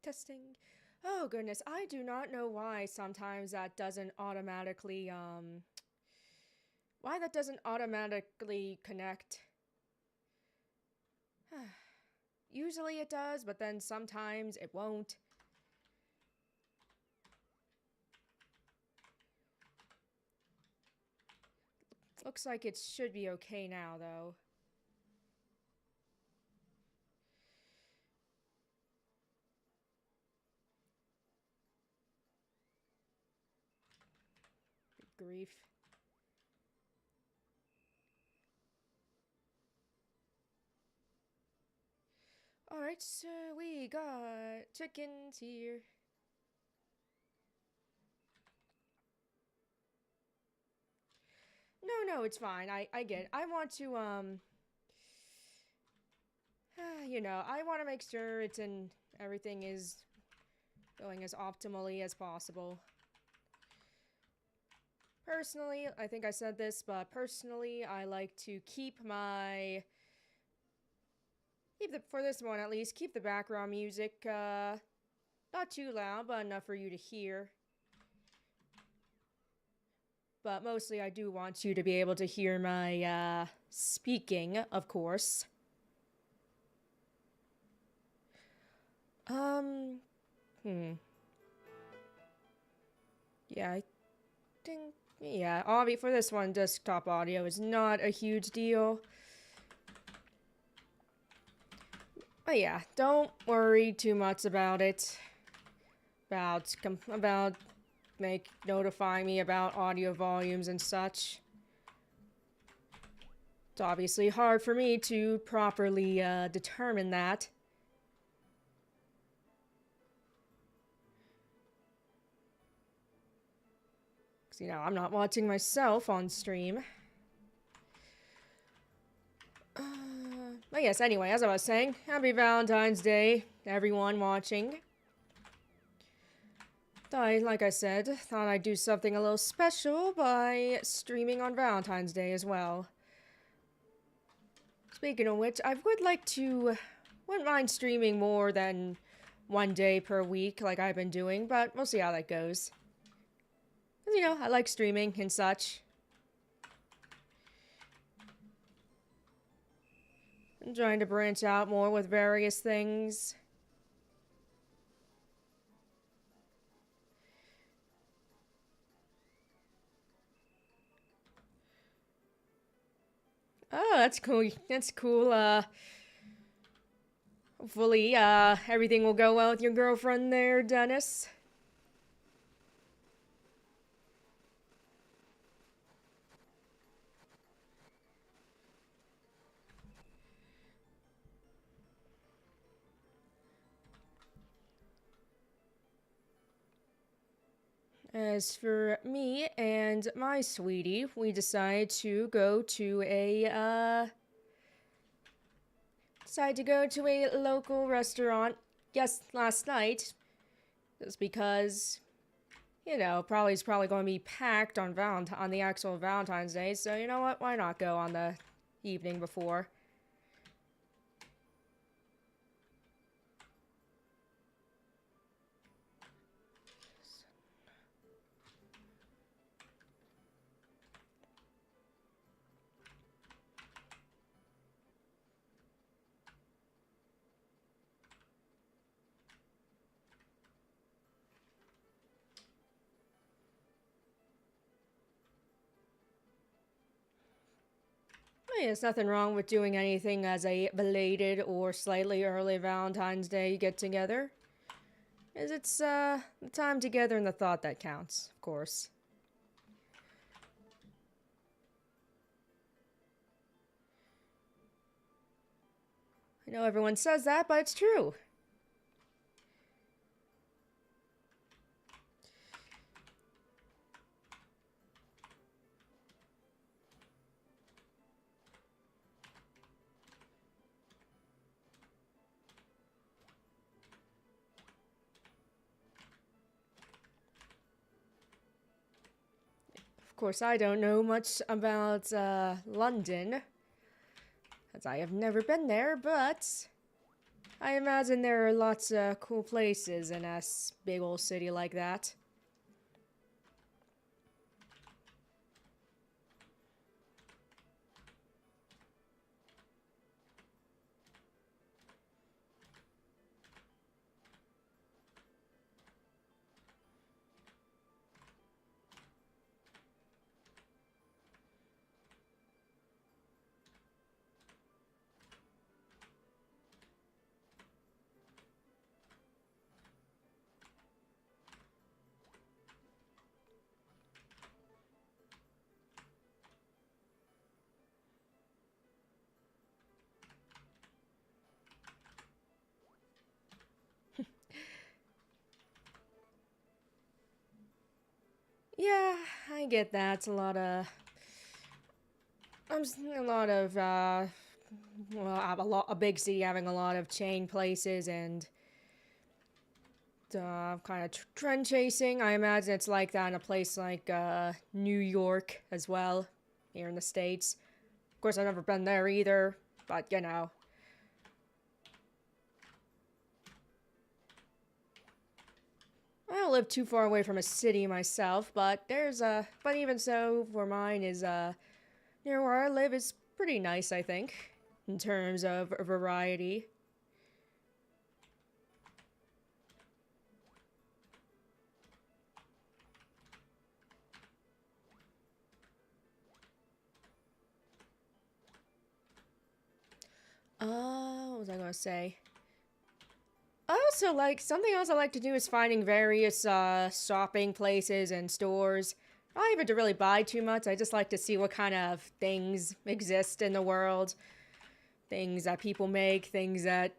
Testing. Oh goodness, I do not know why sometimes that doesn't automatically why that doesn't automatically connect. Usually it does, but then sometimes it won't. Looks like it should be okay now though. Good grief. Alright, so we got chickens here. No, it's fine. I get it. I want to, you know, I want to make sure everything is going as optimally as possible. Personally, I think I said this, but personally, I like to for this one at least, keep the background music, not too loud, but enough for you to hear. But mostly I do want you to be able to hear my, speaking, of course. Hmm. Yeah, I think, yeah, for this one, desktop audio is not a huge deal. But yeah, don't worry too much about it. About notifying me about audio volumes and such. It's obviously hard for me to properly determine that. Because, you know, I'm not watching myself on stream. But yes, anyway, as I was saying, happy Valentine's Day, everyone watching. Like I said, thought I'd do something a little special by streaming on Valentine's Day as well. Speaking of which, wouldn't mind streaming more than one day per week like I've been doing, but we'll see how that goes. Because, you know, I like streaming and such. I'm trying to branch out more with various things. Oh, that's cool. That's cool. Hopefully, everything will go well with your girlfriend there, Dennis. As for me and my sweetie, we decided to go to a local restaurant. Yes, last night. Just because, you know, it's probably going to be packed on the actual Valentine's Day. So you know what? Why not go on the evening before? Hey, there's nothing wrong with doing anything as a belated or slightly early Valentine's Day get together. As it's the time together and the thought that counts, of course. I know everyone says that, but it's true. Of course, I don't know much about London, as I have never been there, but I imagine there are lots of cool places in a big old city like that. Yeah, I get that. It's a lot of a lot of well, a big city having a lot of chain places and kind of trend chasing. I imagine it's like that in a place like New York as well, here in the States. Of course, I've never been there either, but you know. I don't live too far away from a city myself, but but even so, for mine is near where I live is pretty nice, I think, in terms of variety. What was I gonna say? I also like something else I like to do is finding various shopping places and stores. Not even to really buy too much. I just like to see what kind of things exist in the world, things that people make, things that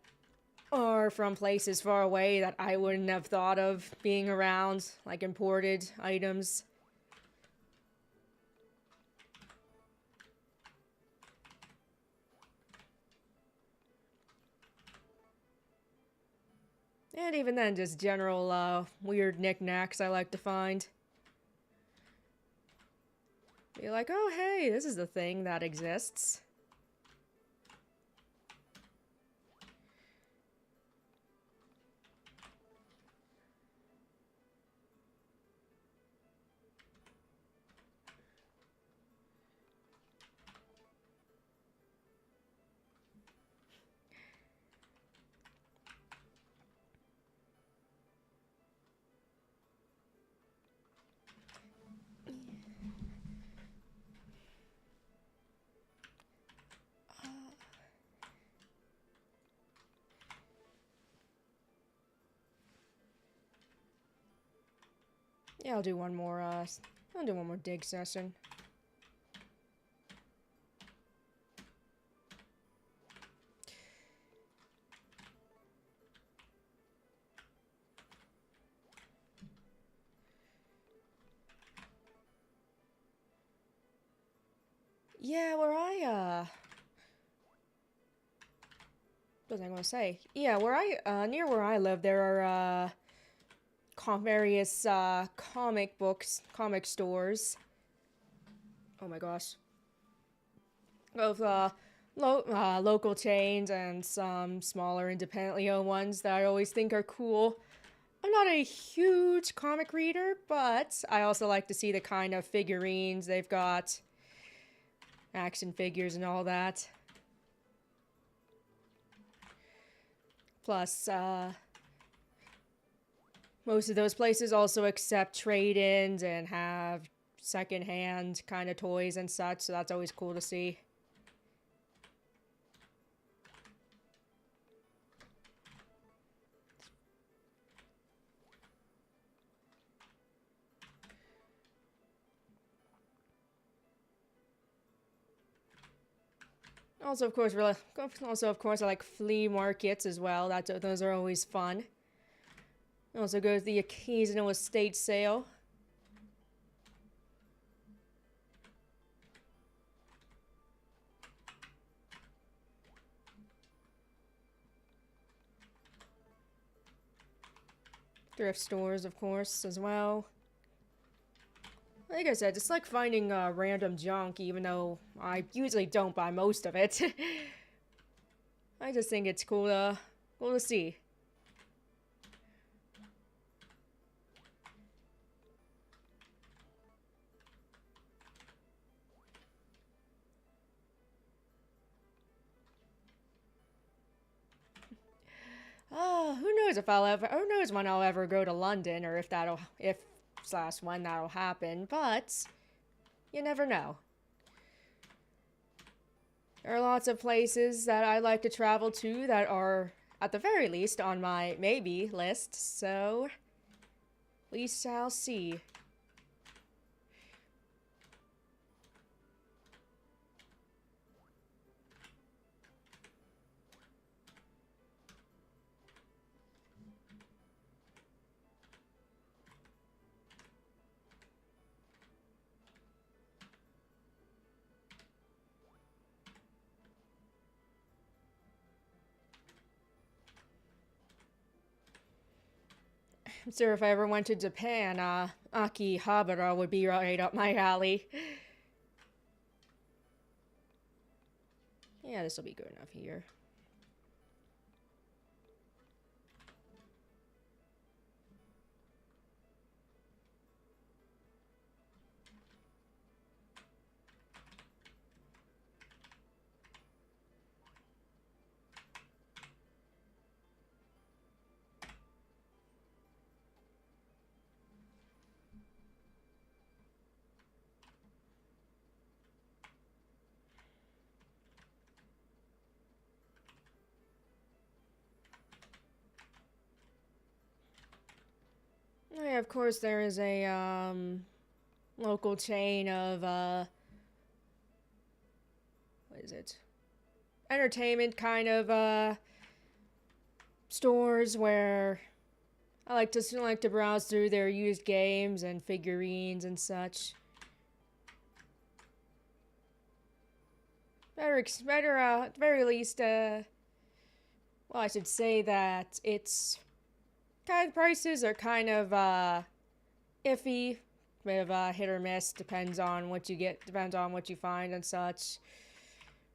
are from places far away that I wouldn't have thought of being around, like imported items. And even then, just general weird knickknacks I like to find. Be like, oh hey, this is a thing that exists. Yeah, I'll do one more dig session. Yeah, what was I gonna say? Yeah, near where I live, there are, various, comic stores. Oh my gosh. Both, local chains and some smaller independently owned ones that I always think are cool. I'm not a huge comic reader, but I also like to see the kind of figurines they've got, action figures and all that. Plus, most of those places also accept trade-ins and have second-hand kind of toys and such, so that's always cool to see. Also, of course, I like flea markets as well. Those are always fun. Also goes the occasional estate sale. Thrift stores, of course, as well. Like I said, just like finding random junk, even though I usually don't buy most of it. I just think it's cool to We'll see. Who knows if I'll ever, who knows when I'll ever go to London, or if slash when that'll happen, but you never know. There are lots of places that I like to travel to that are, at the very least, on my maybe list, so we shall see. I'm sure if I ever went to Japan, Akihabara would be right up my alley. Yeah, this will be good enough here. Oh, yeah, of course there is a local chain of what is it? Entertainment kind of stores where I like to browse through their used games and figurines and such. At the very least, well, I should say that it's kind of prices are kind of iffy, bit of hit or miss. Depends on what you get, depends on what you find and such.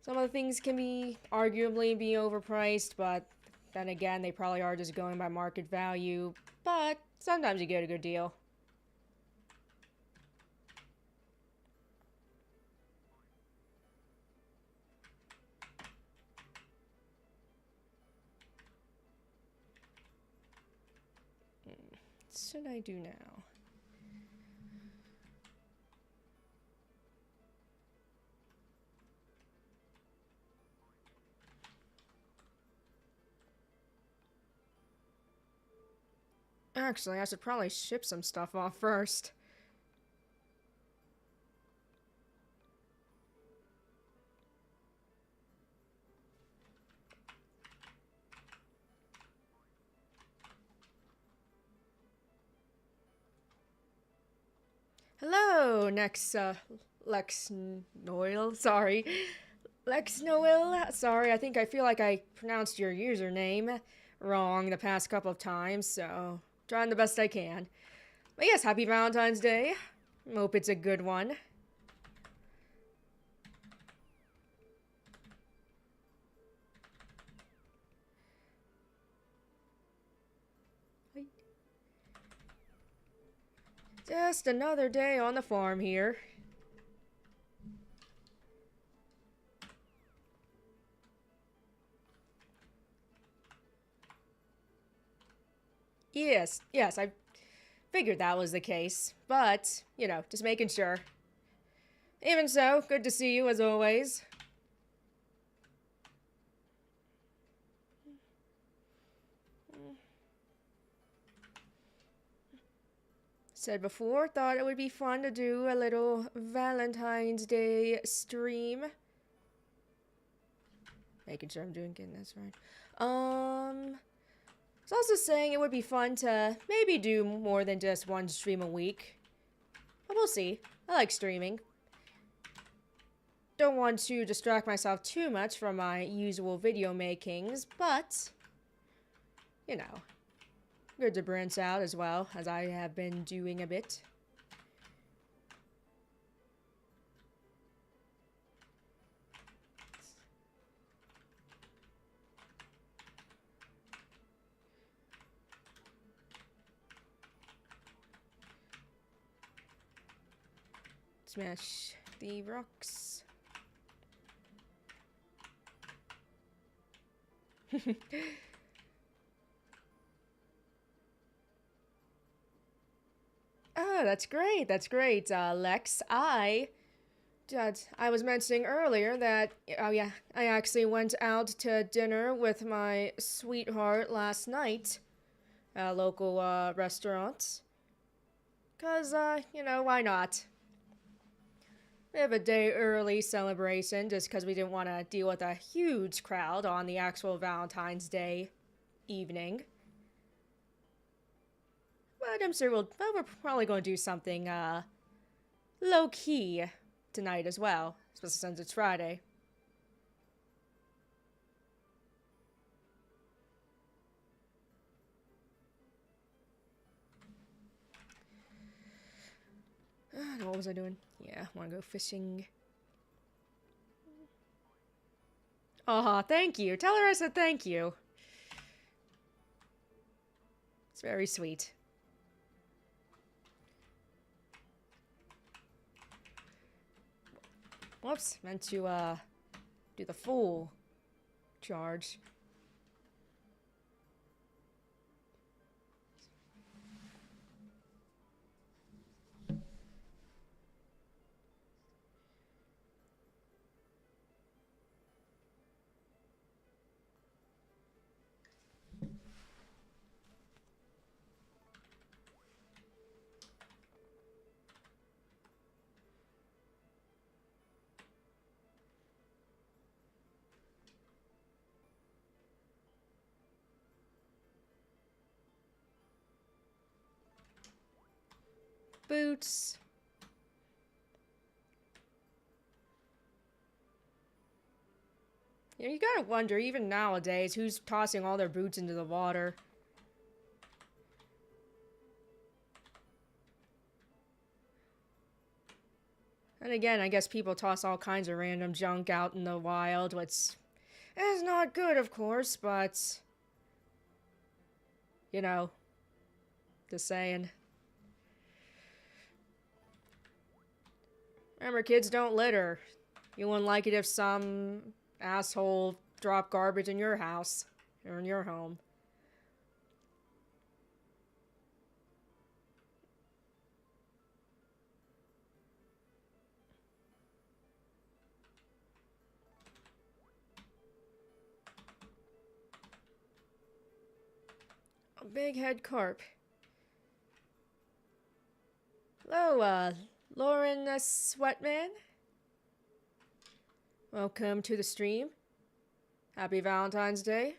Some of the things can be arguably be overpriced, but then again, they probably are just going by market value. But sometimes you get a good deal. What should I do now? Actually, I should probably ship some stuff off first. Hello, Lex Noel. Sorry. Lex Noel. Sorry, I feel like I pronounced your username wrong the past couple of times, so trying the best I can. But yes, happy Valentine's Day. Hope it's a good one. Just another day on the farm here. Yes, I figured that was the case. But, you know, just making sure. Even so, good to see you as always. Said before, thought it would be fun to do a little Valentine's Day stream. Making sure I'm getting this right. Was also saying it would be fun to maybe do more than just one stream a week. But we'll see. I like streaming. Don't want to distract myself too much from my usual video makings, but, you know, good to branch out as well, as I have been doing a bit. Smash the rocks. Oh, that's great. That's great, Lex. I was mentioning earlier that, oh yeah, I actually went out to dinner with my sweetheart last night at a local, restaurant. 'Cause, why not? We have a day early celebration just because we didn't want to deal with a huge crowd on the actual Valentine's Day evening. But I'm sure we're probably going to do something, low key tonight as well, especially since it's Friday. What was I doing? Yeah, want to go fishing. Aw, thank you. Tell her I said thank you. It's very sweet. Whoops, meant to, do the full charge. Boots. You gotta wonder, even nowadays, who's tossing all their boots into the water. And again, I guess people toss all kinds of random junk out in the wild, which is not good, of course, but... You know, just saying. Remember, kids don't litter. You wouldn't like it if some asshole dropped garbage in your house, or in your home. A big head carp. Hello, Lauren Sweatman. Welcome to the stream. Happy Valentine's Day.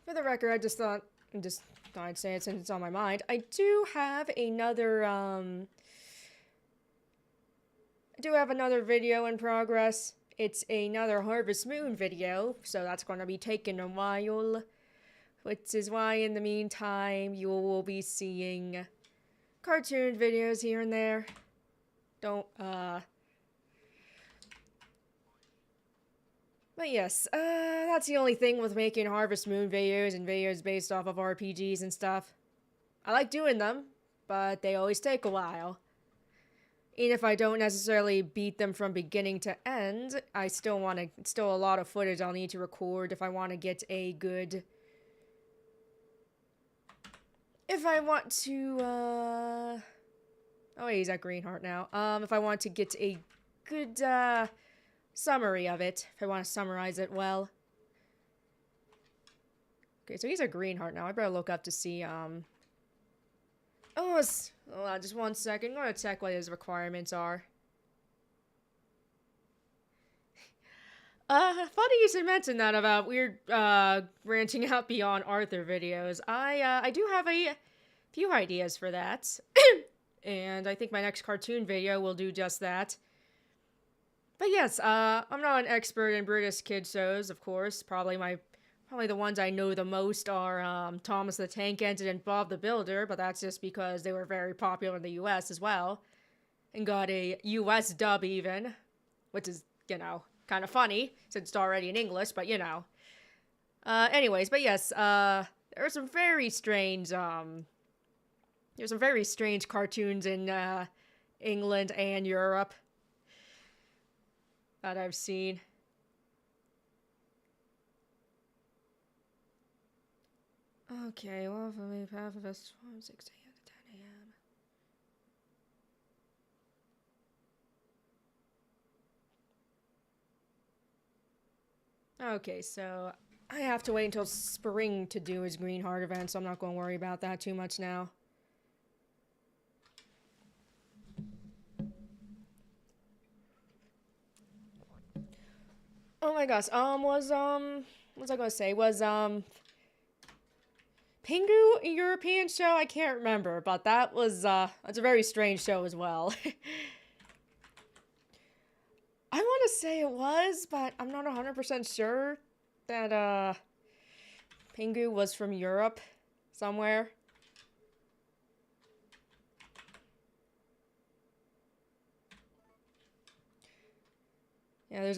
For the record, I just thought I'd say it since it's on my mind. I do have another, video in progress. It's another Harvest Moon video, so that's going to be taking a while. Which is why, in the meantime, you will be seeing cartoon videos here and there. But yes, that's the only thing with making Harvest Moon videos and videos based off of RPGs and stuff. I like doing them, but they always take a while. Even if I don't necessarily beat them from beginning to end, I still a lot of footage I'll need to record if I want to get a good... If I want to, Oh wait, he's at Greenheart now. If I want to get a good, summary of it, if I want to summarize it well. Okay, so he's at Greenheart now. I better look up to see, just 1 second. I'm gonna check what his requirements are. Funny you should mention that about weird, branching out beyond Arthur videos. I do have a few ideas for that. And I think my next cartoon video will do just that. But yes, I'm not an expert in British kid shows, of course. Probably my Probably the ones I know the most are Thomas the Tank Engine and Bob the Builder, but that's just because they were very popular in the US as well. And got a US dub even, which is, kind of funny since it's already in English, but anyways, but yes, there are some very strange, there's some very strange cartoons in, England and Europe that I've seen. Okay, well, for me, half of us, 6 a.m. to 10 a.m. Okay, so I have to wait until spring to do his Green Heart event, so I'm not going to worry about that too much now. Oh my gosh, what's I gonna say? Was, Pingu a European show? I can't remember, but that's a very strange show as well. I want to say it was, but I'm not 100% sure that, Pingu was from Europe somewhere. Yeah,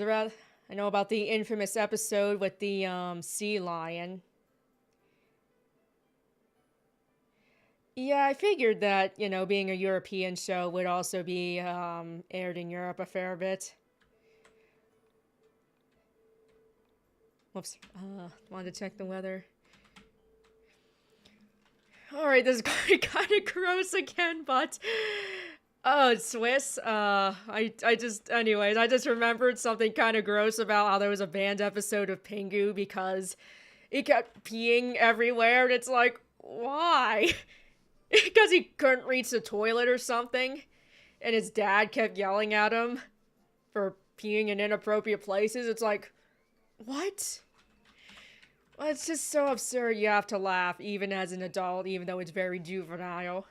I know about the infamous episode with the, sea lion. Yeah, I figured that, being a European show would also be, aired in Europe a fair bit. Whoops. Wanted to check the weather. Alright, this is kind of gross again, but... Oh, it's Swiss. Anyways, I just remembered something kind of gross about how there was a banned episode of Pingu because he kept peeing everywhere, and it's like, why? Because he couldn't reach the toilet or something, and his dad kept yelling at him for peeing in inappropriate places. It's like, what? Well, it's just so absurd you have to laugh, even as an adult, even though it's very juvenile.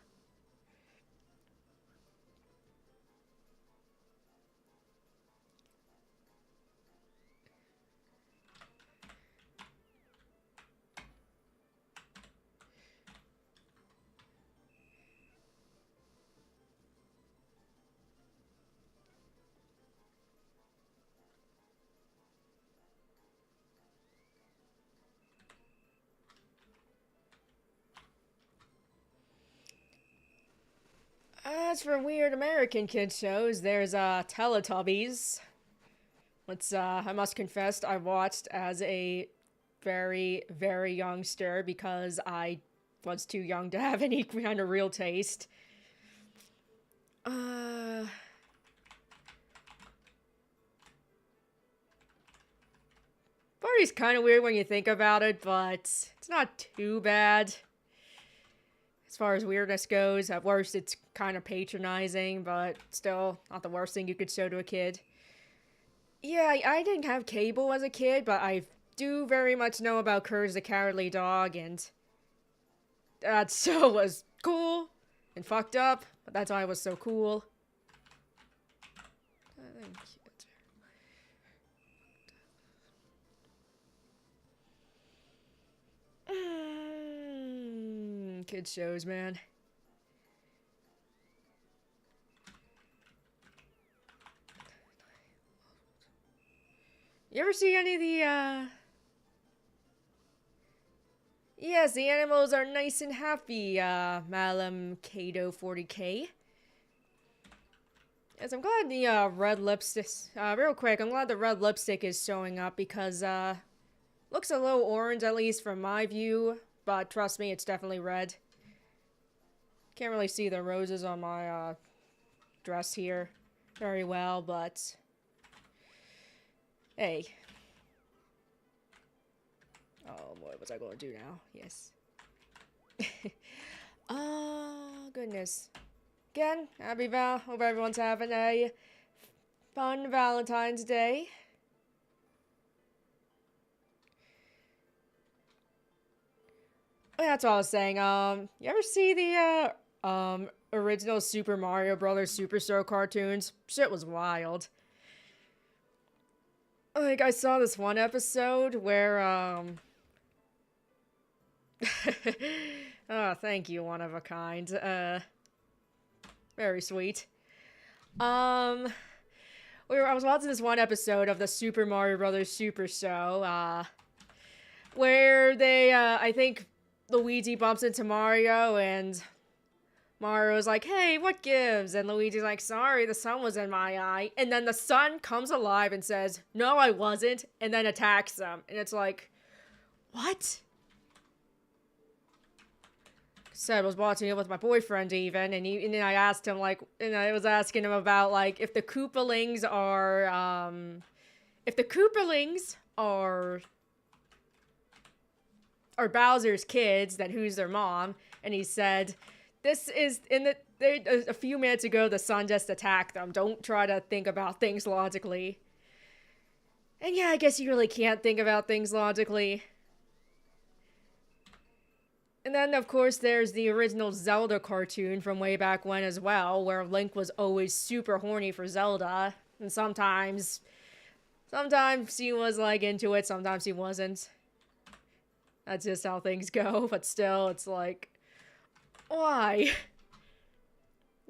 As for weird American kid shows, there's Teletubbies. Which I must confess I watched as a very, very youngster because I was too young to have any kind of real taste. Party's kind of weird when you think about it, but it's not too bad. As far as weirdness goes, at worst it's kind of patronizing, but still not the worst thing you could show to a kid. Yeah, I didn't have cable as a kid, but I do very much know about Courage the Cowardly Dog, and that show was cool and fucked up, but that's why it was so cool. Kid shows, man. You ever see any of the, Yes, the animals are nice and happy, Malum Kato 40K. Yes, I'm glad the, red lipstick, real quick, I'm glad the red lipstick is showing up because, looks a little orange, at least from my view, but trust me, it's definitely red. Can't really see the roses on my, dress here very well, but... Hey. Oh, what was I going to do now? Yes. Oh, goodness. Again, happy Val. Hope everyone's having a fun Valentine's Day. Oh, yeah, that's what I was saying. You ever see the, original Super Mario Brothers Superstar cartoons? Shit was wild. Like, I saw this one episode where, Oh, thank you, one of a kind. Very sweet. Um, I was watching this one episode of the Super Mario Brothers Super Show, where I think Luigi bumps into Mario, and Mario's like, hey, what gives? And Luigi's like, sorry, the sun was in my eye. And then the sun comes alive and says, no, I wasn't, and then attacks them. And it's like, what? Said I was watching it with my boyfriend even, and then I asked him and I was asking him about if the Koopalings are Bowser's kids, then who's their mom? And he said, this is a few minutes ago the sun just attacked them. Don't try to think about things logically. And yeah, I guess you really can't think about things logically. And then, of course, there's the original Zelda cartoon from way back when as well, where Link was always super horny for Zelda. And sometimes he was, into it, sometimes he wasn't. That's just how things go, but still, it's like, why?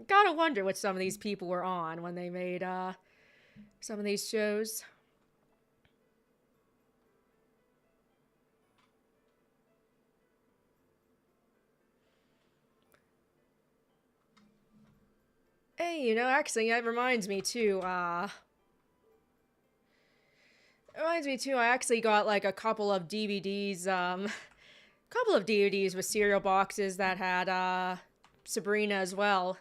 Gotta wonder what some of these people were on when they made, some of these shows. Hey, actually, that reminds me too, I actually got, a couple of DVDs, with cereal boxes that had, Sabrina as well.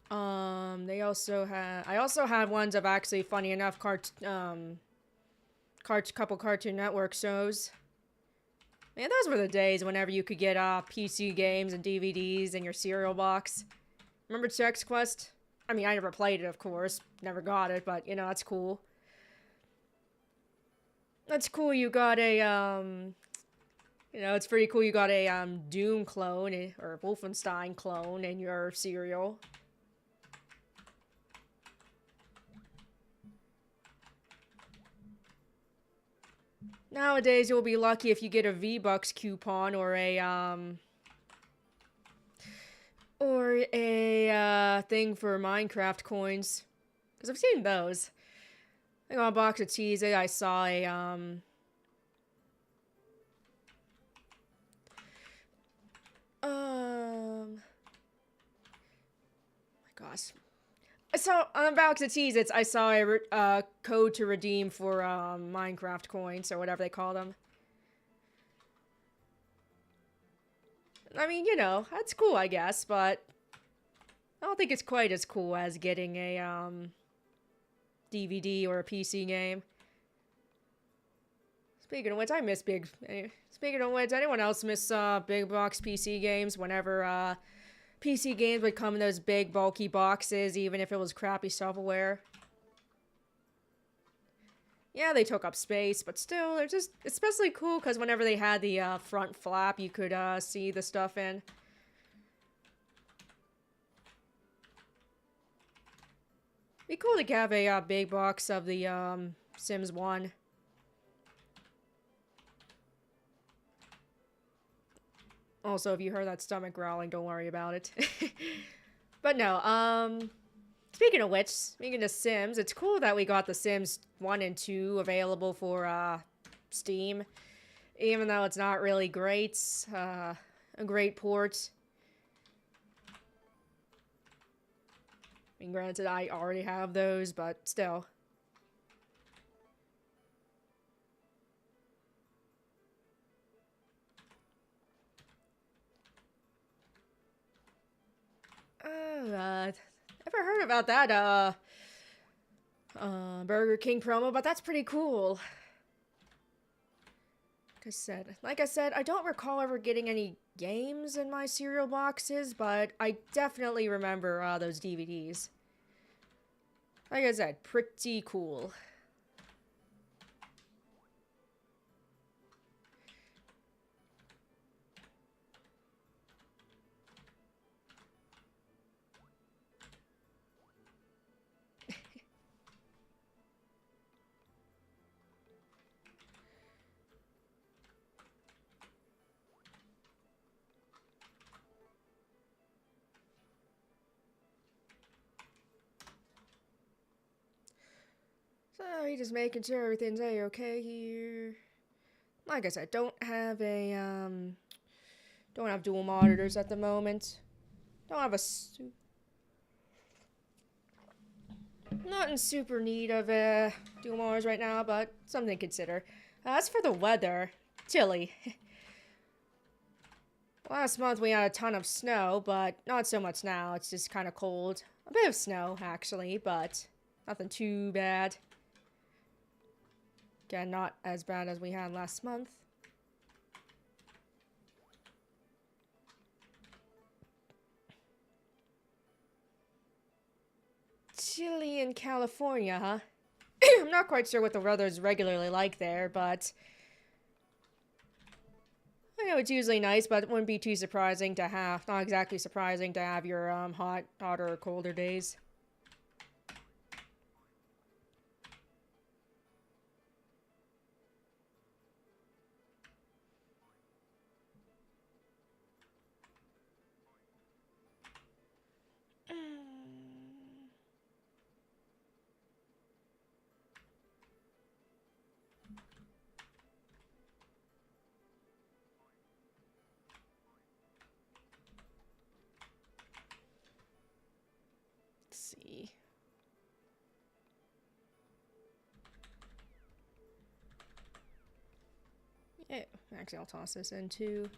I also had ones of actually, funny enough, couple Cartoon Network shows. Man, those were the days whenever you could get PC games and DVDs in your cereal box. Remember Chex Quest? I mean, I never played it, of course. Never got it, but, that's cool. That's cool you got a, it's pretty cool you got a, Doom clone, or Wolfenstein clone in your cereal. Nowadays, you'll be lucky if you get a V-Bucks coupon or a thing for Minecraft coins. Because I've seen those. I got a box of cheese. I saw a, oh my gosh. So on a box of Cheez-Its, I saw a code to redeem for Minecraft coins or whatever they call them. I mean, that's cool, I guess, but I don't think it's quite as cool as getting a DVD or a PC game. Speaking of which, I miss Speaking of which, anyone else miss big box PC games whenever PC games would come in those big, bulky boxes, even if it was crappy shovelware? Yeah, they took up space, but still, they're just especially cool because whenever they had the front flap, you could see the stuff in. Be cool to have a big box of the Sims 1. Also, if you heard that stomach growling, don't worry about it. But no, speaking of which, speaking of Sims, it's cool that we got the Sims 1 and 2 available for, Steam. Even though it's not really great, a great port. I mean, granted, I already have those, but still. Never heard about that, Burger King promo, but that's pretty cool. Like I said, I don't recall ever getting any games in my cereal boxes, but I definitely remember, those DVDs. Like I said, pretty cool. So, just making sure everything's a-okay here. Like I said, don't have dual monitors at the moment. Don't have not in super need of dual monitors right now, but something to consider. As for the weather, chilly. Last month we had a ton of snow, but not so much now. It's just kind of cold. A bit of snow, actually, but nothing too bad. Again, not as bad as we had last month. Chilly in California, huh? I'm not quite sure what the weather's regularly like there, but I know it's usually nice, but it wouldn't be too surprising to have, not exactly surprising to have your hotter or colder days. Let's see. Yeah, actually I'll toss this in too.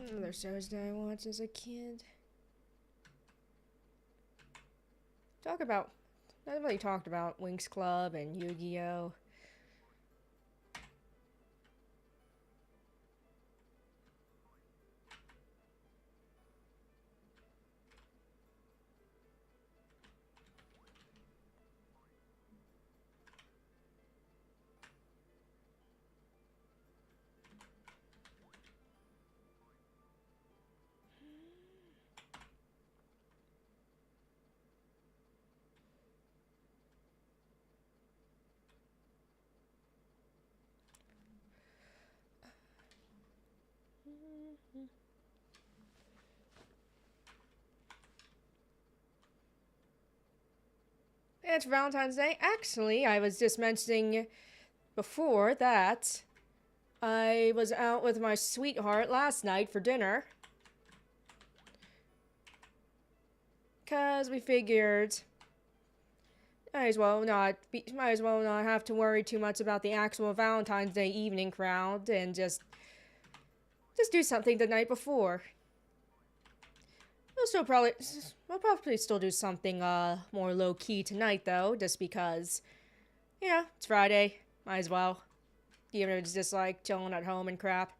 Another shows that I watched as a kid. Nobody talked about Winx Club and Yu-Gi-Oh! It's Valentine's Day. Actually, I was just mentioning before that I was out with my sweetheart last night for dinner. Cause we figured might as well not have to worry too much about the actual Valentine's Day evening crowd and just do something the night before. We'll probably still do something more low key tonight though, just because it's Friday, might as well. Even if it's just like chilling at home and crap.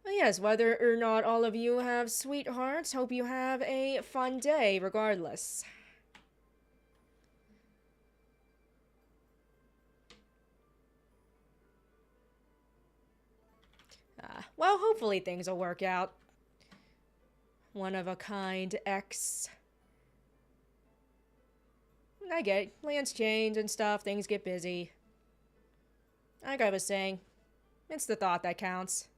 But yes, whether or not all of you have sweethearts, hope you have a fun day regardless. Well, hopefully things will work out. One of a kind ex. I get it. Plans change and stuff, things get busy. Like I was saying, it's the thought that counts.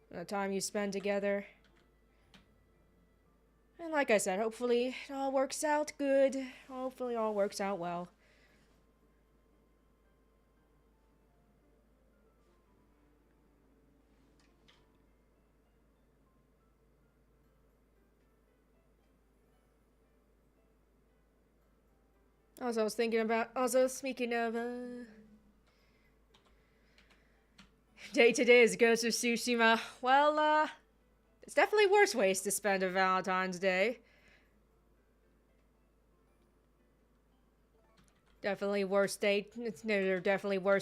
The time you spend together. And like I said, hopefully it all works out good. Hopefully it all works out well. Also, speaking of, day-to-day is Ghost of Tsushima. Well, there's definitely worse ways to spend a Valentine's Day. There are definitely worse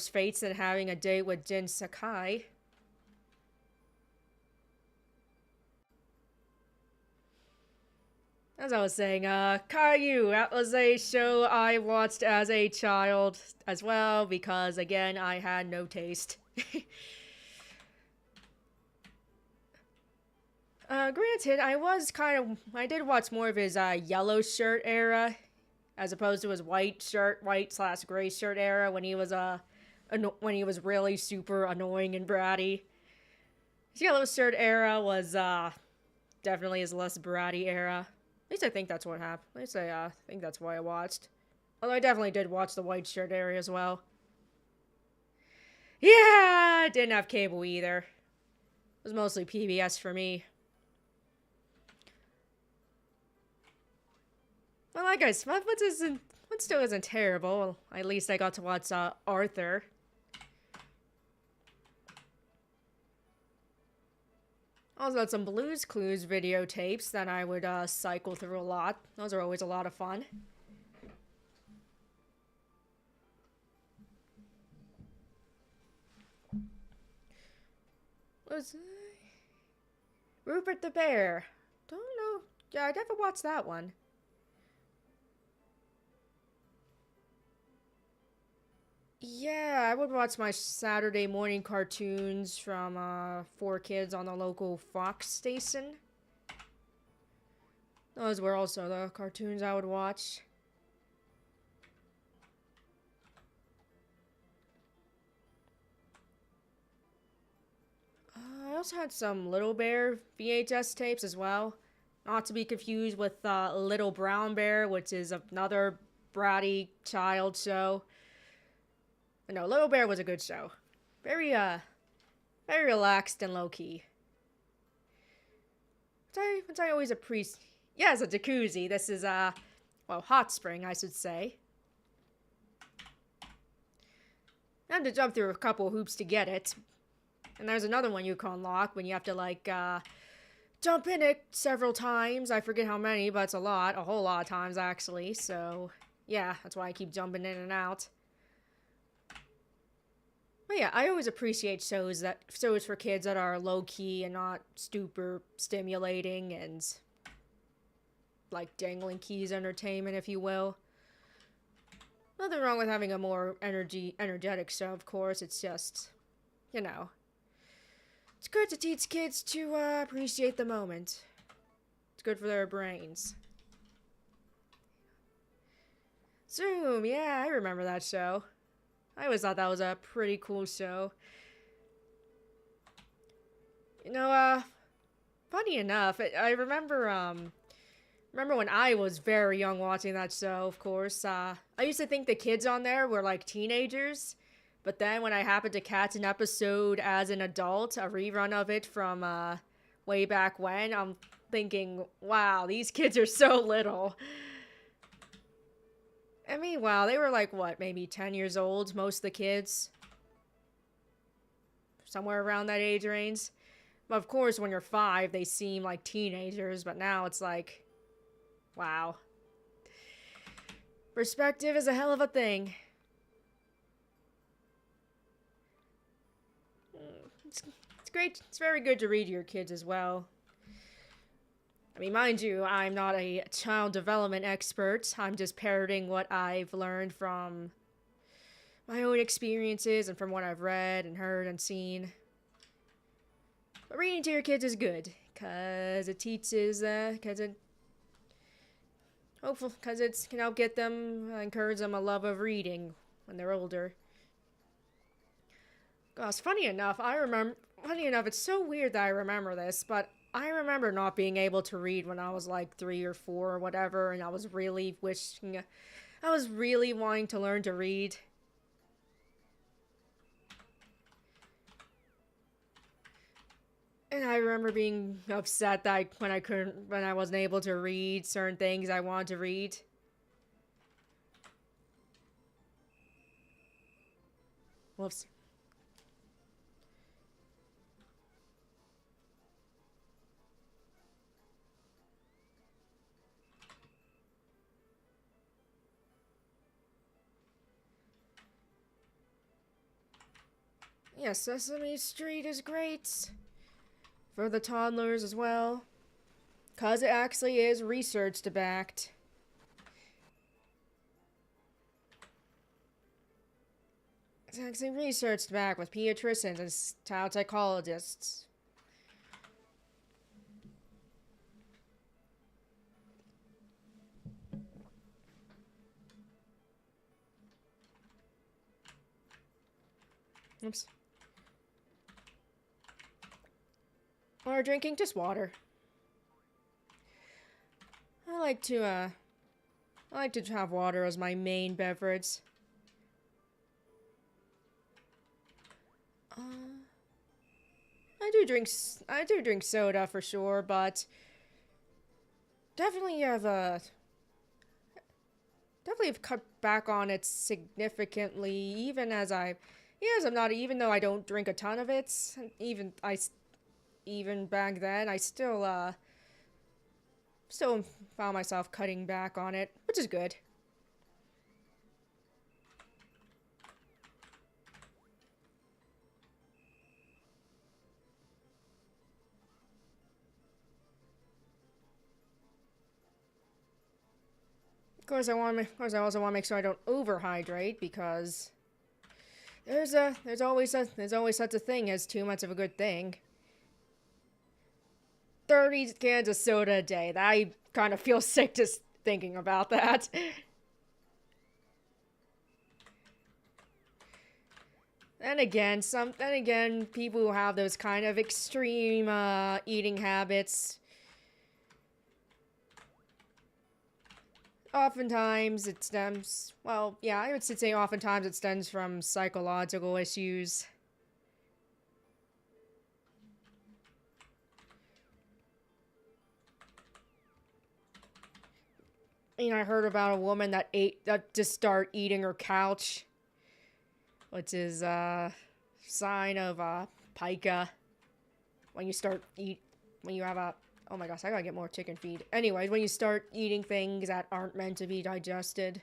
fates than having a date with Jin Sakai. As I was saying, Caillou, that was a show I watched as a child as well, because, again, I had no taste. Granted, I did watch more of his, Yellow Shirt era as opposed to his white/gray shirt era when he was when he was really super annoying and bratty. His yellow shirt era was definitely his less bratty era. At least I think that's what happened. At least I think that's why I watched. Although I definitely did watch the white shirt era as well. Yeah, I didn't have cable either. It was mostly PBS for me. Well, like I said, what still isn't terrible. At least I got to watch Arthur. Also had some Blue's Clues videotapes that I would cycle through a lot. Those are always a lot of fun. Was Rupert the Bear? Don't know. Yeah, I never watched that one. Yeah, I would watch my Saturday morning cartoons from 4Kids on the local Fox station. Those were also the cartoons I would watch. I also had some Little Bear VHS tapes as well. Not to be confused with Little Brown Bear, which is another bratty child show. But no, Little Bear was a good show. Very relaxed and low-key. Which I always appreciate. Yeah, it's a jacuzzi. This is, well, hot spring, I should say. I had to jump through a couple hoops to get it. And there's another one you can unlock when you have to, like, jump in it several times. I forget how many, but it's a lot. A whole lot of times, actually. So, yeah, that's why I keep jumping in and out. But yeah, I always appreciate shows for kids that are low-key and not super stimulating and, like, dangling keys entertainment, if you will. Nothing wrong with having a more energetic show, of course. It's just, you know. It's good to teach kids to appreciate the moment. It's good for their brains. Zoom, yeah, I remember that show. I always thought that was a pretty cool show. You know, funny enough, I remember when I was very young watching that show, of course. I used to think the kids on there were like teenagers. But then when I happened to catch an episode as an adult, a rerun of it from way back when, I'm thinking, wow, these kids are so little. I mean, wow, they were like, what, maybe 10 years old, most of the kids? Somewhere around that age range. But of course, when you're 5, they seem like teenagers, but now it's like, wow. Perspective is a hell of a thing. It's great. It's very good to read to your kids as well. I mean, mind you, I'm not a child development expert. I'm just parroting what I've learned from my own experiences and from what I've read and heard and seen. But reading to your kids is good, because it teaches, because it can help get them, encourage them a love of reading when they're older. Gosh, funny enough, it's so weird that I remember this, but I remember not being able to read when I was like 3 or 4 or whatever, and I was really wanting to learn to read. And I remember being upset that when I wasn't able to read certain things I wanted to read. Whoops. Yeah, Sesame Street is great. For the toddlers as well. Because it actually is researched backed. It's actually researched back with pediatricians and child psychologists. Oops. Or drinking just water. I like to have water as my main beverage. I do drink soda for sure, but definitely have cut back on it significantly, even though I don't drink a ton of it, even back then, I still found myself cutting back on it, which is good. Of course, I also want to make sure I don't overhydrate, because there's always such a thing as too much of a good thing. 30 cans of soda a day. I kind of feel sick just thinking about that. Then again, people who have those kind of extreme eating habits, oftentimes it stems, well, yeah, I would say oftentimes it stems from psychological issues. I heard about a woman that just started eating her couch, which is a sign of pica. When you have a, oh my gosh, I gotta get more chicken feed. Anyways, when you start eating things that aren't meant to be digested.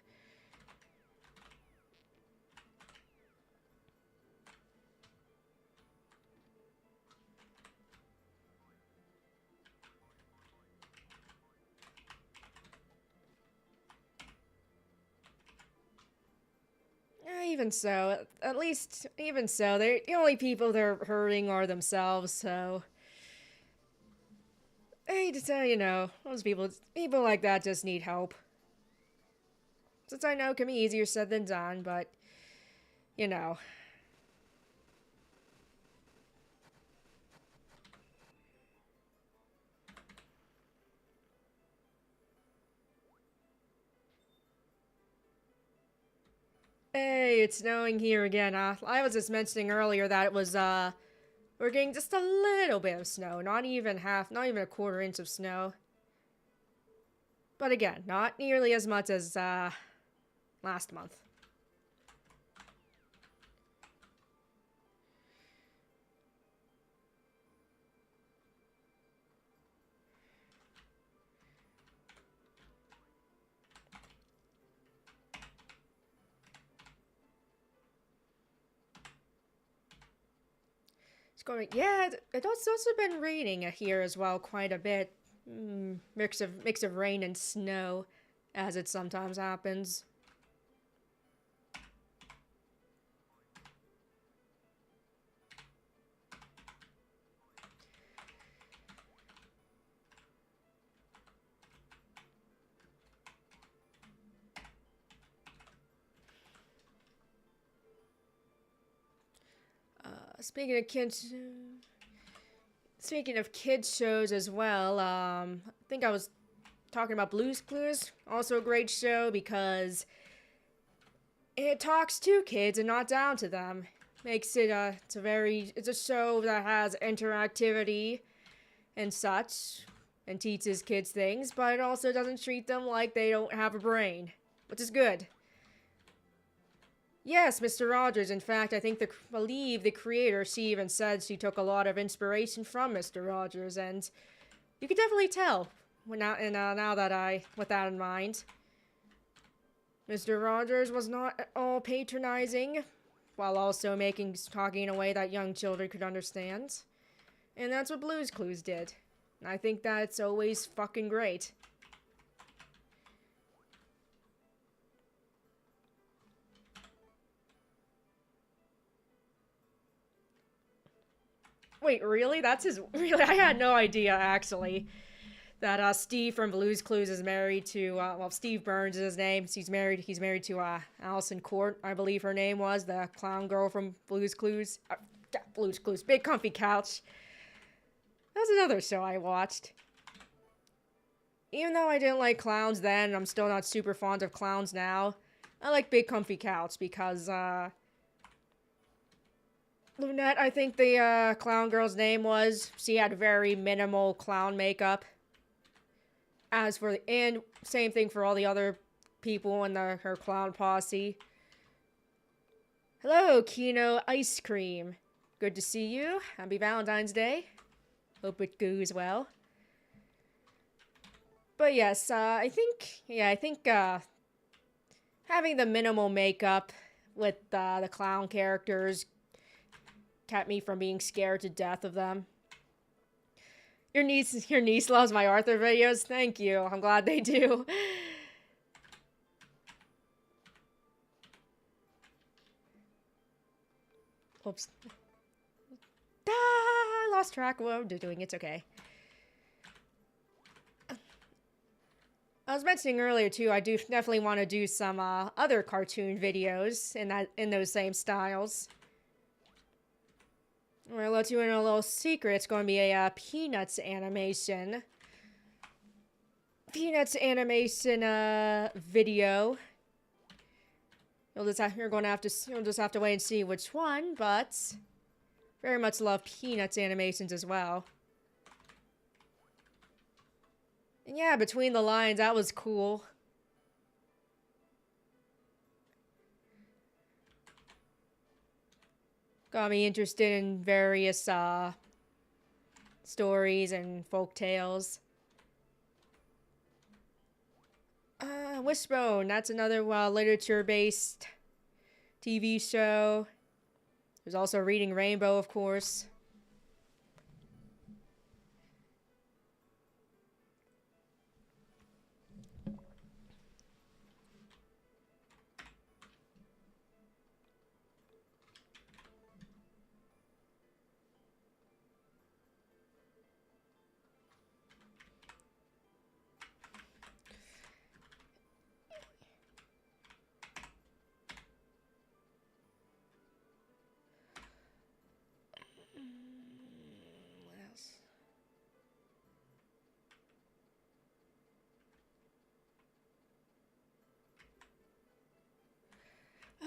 Even so, the only people they're hurting are themselves, so. I hate to tell those people like that just need help. Since I know it can be easier said than done, but, you know. Hey, it's snowing here again. I was just mentioning earlier that it was, we're getting just a little bit of snow. Not even a quarter inch of snow. But again, not nearly as much as, last month. Yeah, it's also been raining here as well quite a bit. Mix of rain and snow, as it sometimes happens. Speaking of kids shows as well, I think I was talking about Blue's Clues. Also a great show because it talks to kids and not down to them. Makes it it's a show that has interactivity and such, and teaches kids things, but it also doesn't treat them like they don't have a brain, which is good. Yes, Mr. Rogers. In fact, believe the creator, she even said she took a lot of inspiration from Mr. Rogers, and you can definitely tell with that in mind. Mr. Rogers was not at all patronizing, while also talking in a way that young children could understand. And that's what Blue's Clues did. And I think that's always fucking great. Wait, really? Really? I had no idea, actually. that Steve from Blue's Clues is married to, well, Steve Burns is his name. He's married to Allison Court, I believe her name was, the clown girl from Blue's Clues. Blue's Clues, Big Comfy Couch. That was another show I watched. Even though I didn't like clowns then, I'm still not super fond of clowns now. I like Big Comfy Couch because, Lunette, I think the clown girl's name was. She had very minimal clown makeup. And same thing for all the other people in her clown posse. Hello, Kino Ice Cream. Good to see you. Happy Valentine's Day. Hope it goes well. But yes, I think having the minimal makeup with the clown characters kept me from being scared to death of them. Your niece loves my Arthur videos. Thank you. I'm glad they do. Oops. I lost track of what I'm doing. It's okay. I was mentioning earlier too, I do definitely want to do some other cartoon videos in those same styles. I'm gonna let you in a little secret. It's going to be a Peanuts animation. Peanuts animation video. You'll just have to wait and see which one, but very much love Peanuts animations as well. And yeah, Between the Lines, that was cool. Got me interested in various stories and folk tales. Wishbone, that's another literature-based TV show. There's also Reading Rainbow, of course.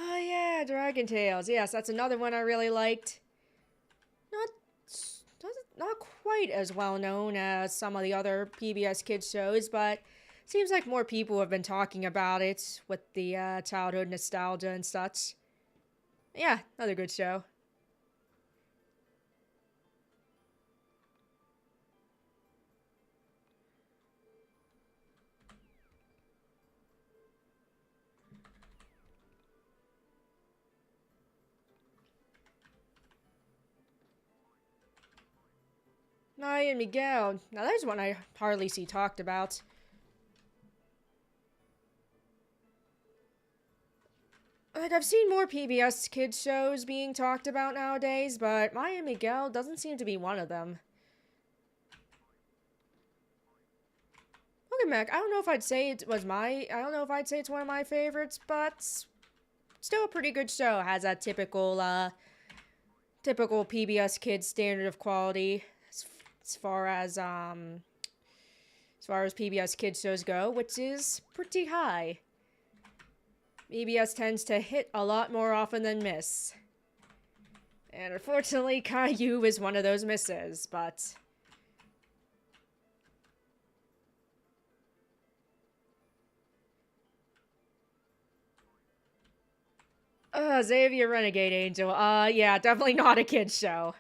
Oh yeah, Dragon Tales. Yes, that's another one I really liked. Not quite as well known as some of the other PBS Kids shows, but seems like more people have been talking about it with the childhood nostalgia and such. Yeah, another good show. Nye and Miguel. Now there's one I hardly see talked about. Like, I've seen more PBS kids shows being talked about nowadays, but Maya and Miguel doesn't seem to be one of them. Okay, Mac, I don't know if I'd say it's one of my favorites, but still a pretty good show. Has that typical PBS kids standard of quality as far as PBS kids shows go, which is pretty high. PBS tends to hit a lot more often than miss. And unfortunately, Caillou is one of those misses, but Xavier Renegade Angel. Yeah, definitely not a kid's show.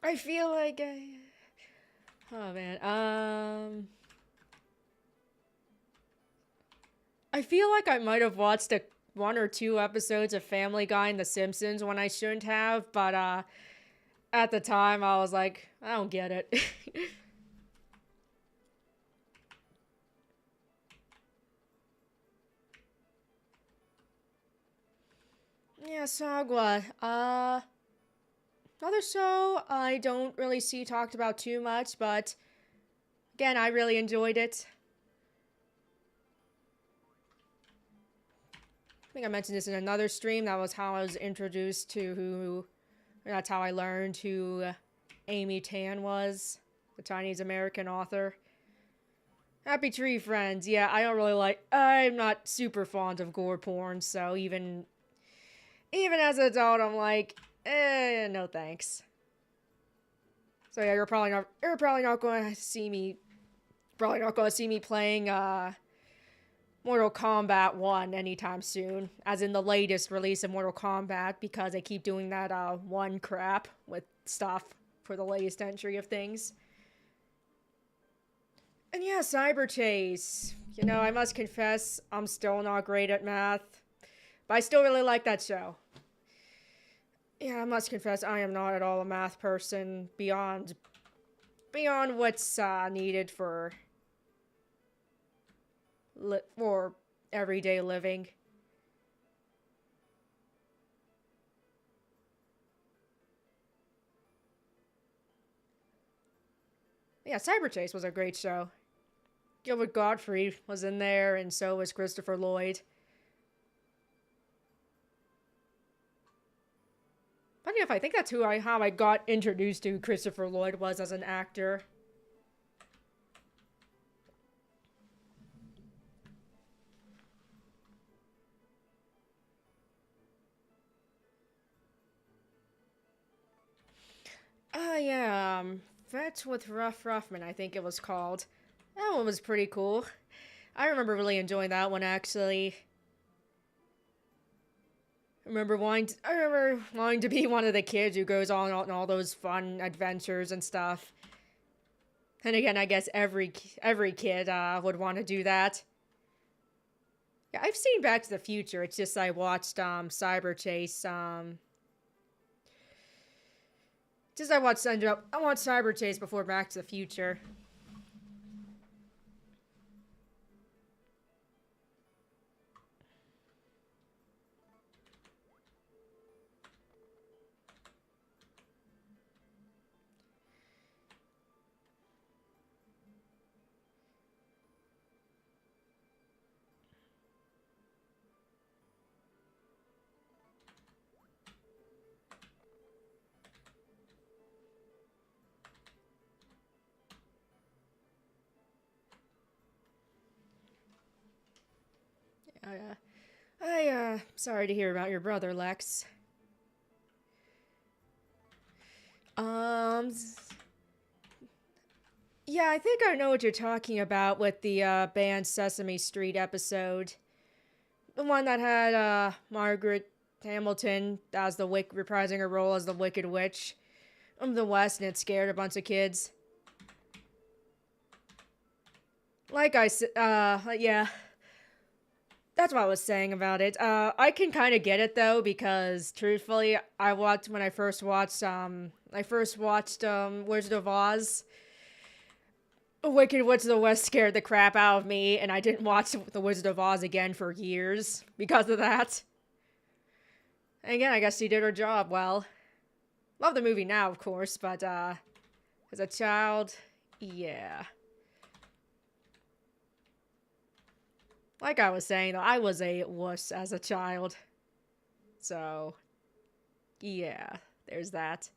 I feel like oh man. I feel like I might have watched one or two episodes of Family Guy and The Simpsons when I shouldn't have, but at the time I was like, I don't get it. Yeah, Sagwa. Another show I don't really see talked about too much, but again, I really enjoyed it. I think I mentioned this in another stream. That was how I was introduced to who. That's how I learned who Amy Tan was, the Chinese American author. Happy Tree Friends. Yeah, I don't really like. I'm not super fond of gore porn, so even as an adult, I'm like, no thanks. So yeah, you're probably not going to see me. Probably not going to see me playing Mortal Kombat 1 anytime soon, as in the latest release of Mortal Kombat, because they keep doing that 1 crap with stuff for the latest entry of things. And yeah, Cyber Chase. You know, I must confess, I'm still not great at math, but I still really like that show. Yeah, I must confess, I am not at all a math person beyond what's needed for everyday living. Yeah, Cyber Chase was a great show. Gilbert Gottfried was in there, and so was Christopher Lloyd. Funny enough, I think that's how I got introduced to Christopher Lloyd was as an actor. Yeah, Vets with Ruff Ruffman, I think it was called. That one was pretty cool. I remember really enjoying that one, actually. I remember wanting to be one of the kids who goes on all those fun adventures and stuff. And again, I guess every kid would want to do that. Yeah, I've seen Back to the Future. It's just I watched Cyber Chase. I watched Cyber Chase before Back to the Future. Sorry to hear about your brother, Lex. Um, yeah, I think I know what you're talking about with the band Sesame Street episode. The one that had Margaret Hamilton as reprising her role as the Wicked Witch of the West, and it scared a bunch of kids. Like I said, yeah. That's what I was saying about it. I can kind of get it though, because truthfully, when I first watched Wizard of Oz. Wicked Witch of the West scared the crap out of me, and I didn't watch The Wizard of Oz again for years because of that. And again, I guess she did her job well. Love the movie now, of course, but as a child, yeah. Like I was saying, though, I was a wuss as a child. So, yeah, there's that.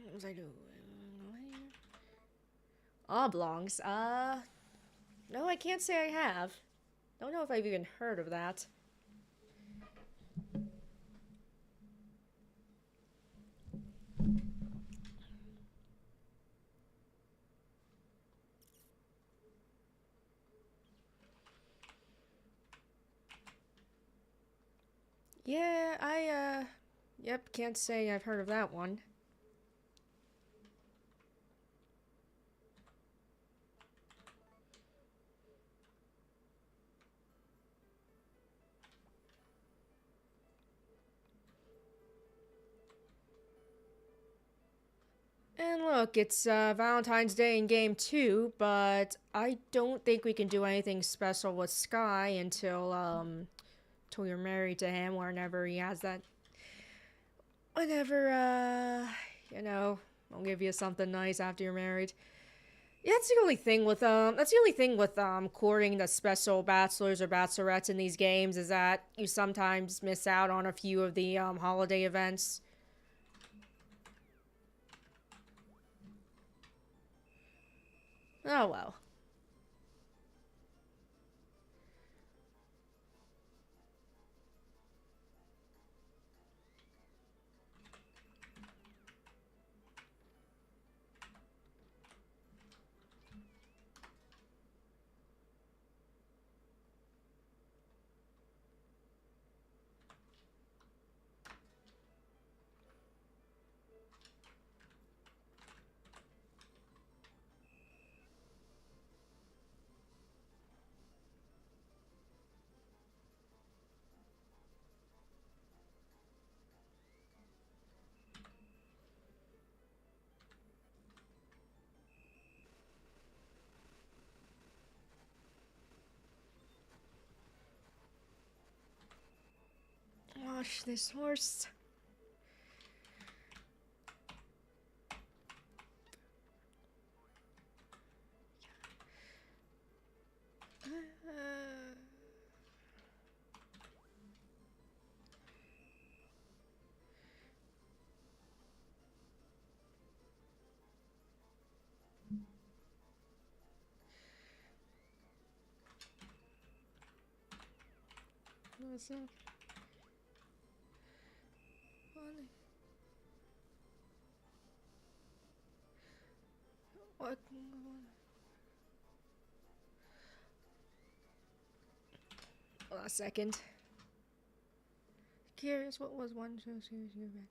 What was I doing? Oblongs. No, I can't say I have. Don't know if I've even heard of that. Yeah, yep, can't say I've heard of that one. And look, it's Valentine's Day in Game 2, but I don't think we can do anything special with Sky until you're married to him, whenever he has that. Whenever, you know, I'll give you something nice after you're married. Yeah, that's the only thing with courting the special bachelors or bachelorettes in these games is that you sometimes miss out on a few of the holiday events. Oh well. Gosh, this horse. What's up? What? Hold on a second. Curious, what was one show series you read?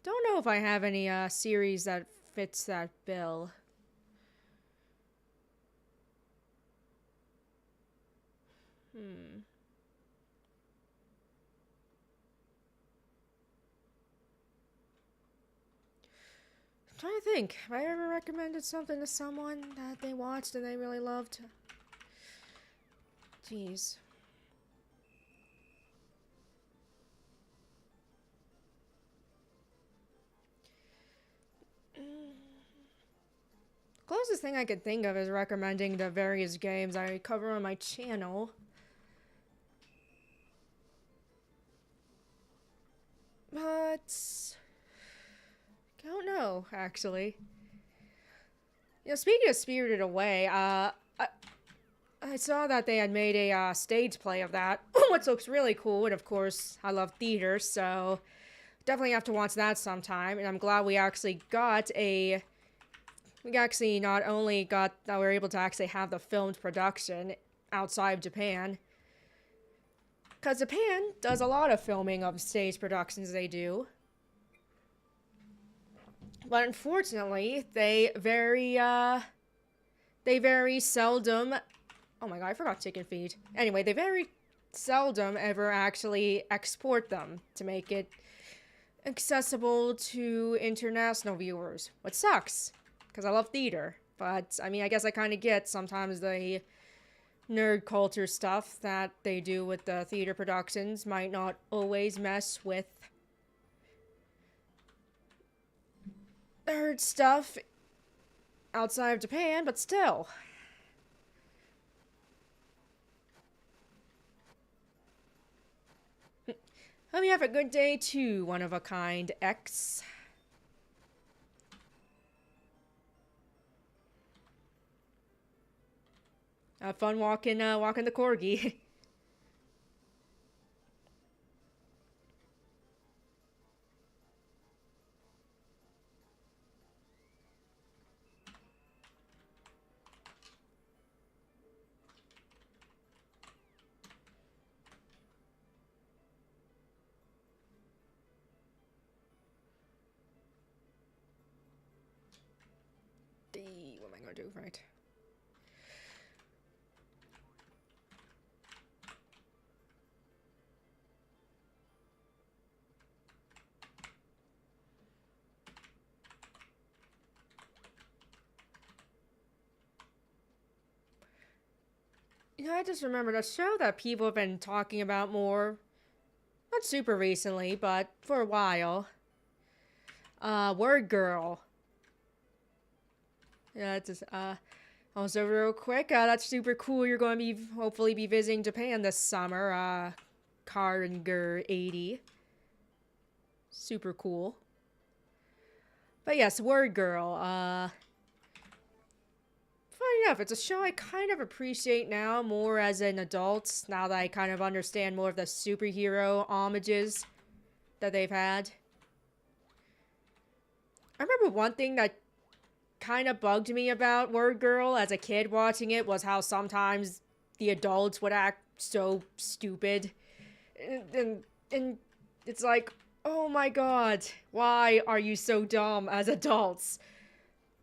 Don't know if I have any series that fits that bill. Hmm. I'm trying to think. Have I ever recommended something to someone that they watched and they really loved? Jeez. Closest thing I could think of is recommending the various games I cover on my channel. But I don't know, actually. You know, speaking of Spirited Away, I saw that they had made a stage play of that, which looks really cool. And of course, I love theater, so definitely have to watch that sometime. And I'm glad we actually got a. We actually not only got that we were able to actually have the filmed production outside of Japan, because Japan does a lot of filming of stage productions they do. But unfortunately, they very seldom. Oh my god, I forgot chicken feed. Anyway, they very seldom ever actually export them to make it accessible to international viewers. What sucks, because I love theater. But, I mean, I guess I kind of get sometimes the nerd culture stuff that they do with the theater productions might not always mess with nerd stuff outside of Japan, but still. Hope you have a good day too, one of a kind X. Have fun walking the corgi. What am I gonna do? Right. You know, I just remembered a show that people have been talking about more. Not super recently, but for a while. Word Girl. Yeah, it's just, also real quick, that's super cool. You're going to be, hopefully be visiting Japan this summer. Carnger 80. Super cool. But yes, Word Girl, funny enough, it's a show I kind of appreciate now more as an adult, now that I kind of understand more of the superhero homages that they've had. I remember one thing that kind of bugged me about Word Girl as a kid watching it was how sometimes the adults would act so stupid. And it's like, oh my god, why are you so dumb as adults?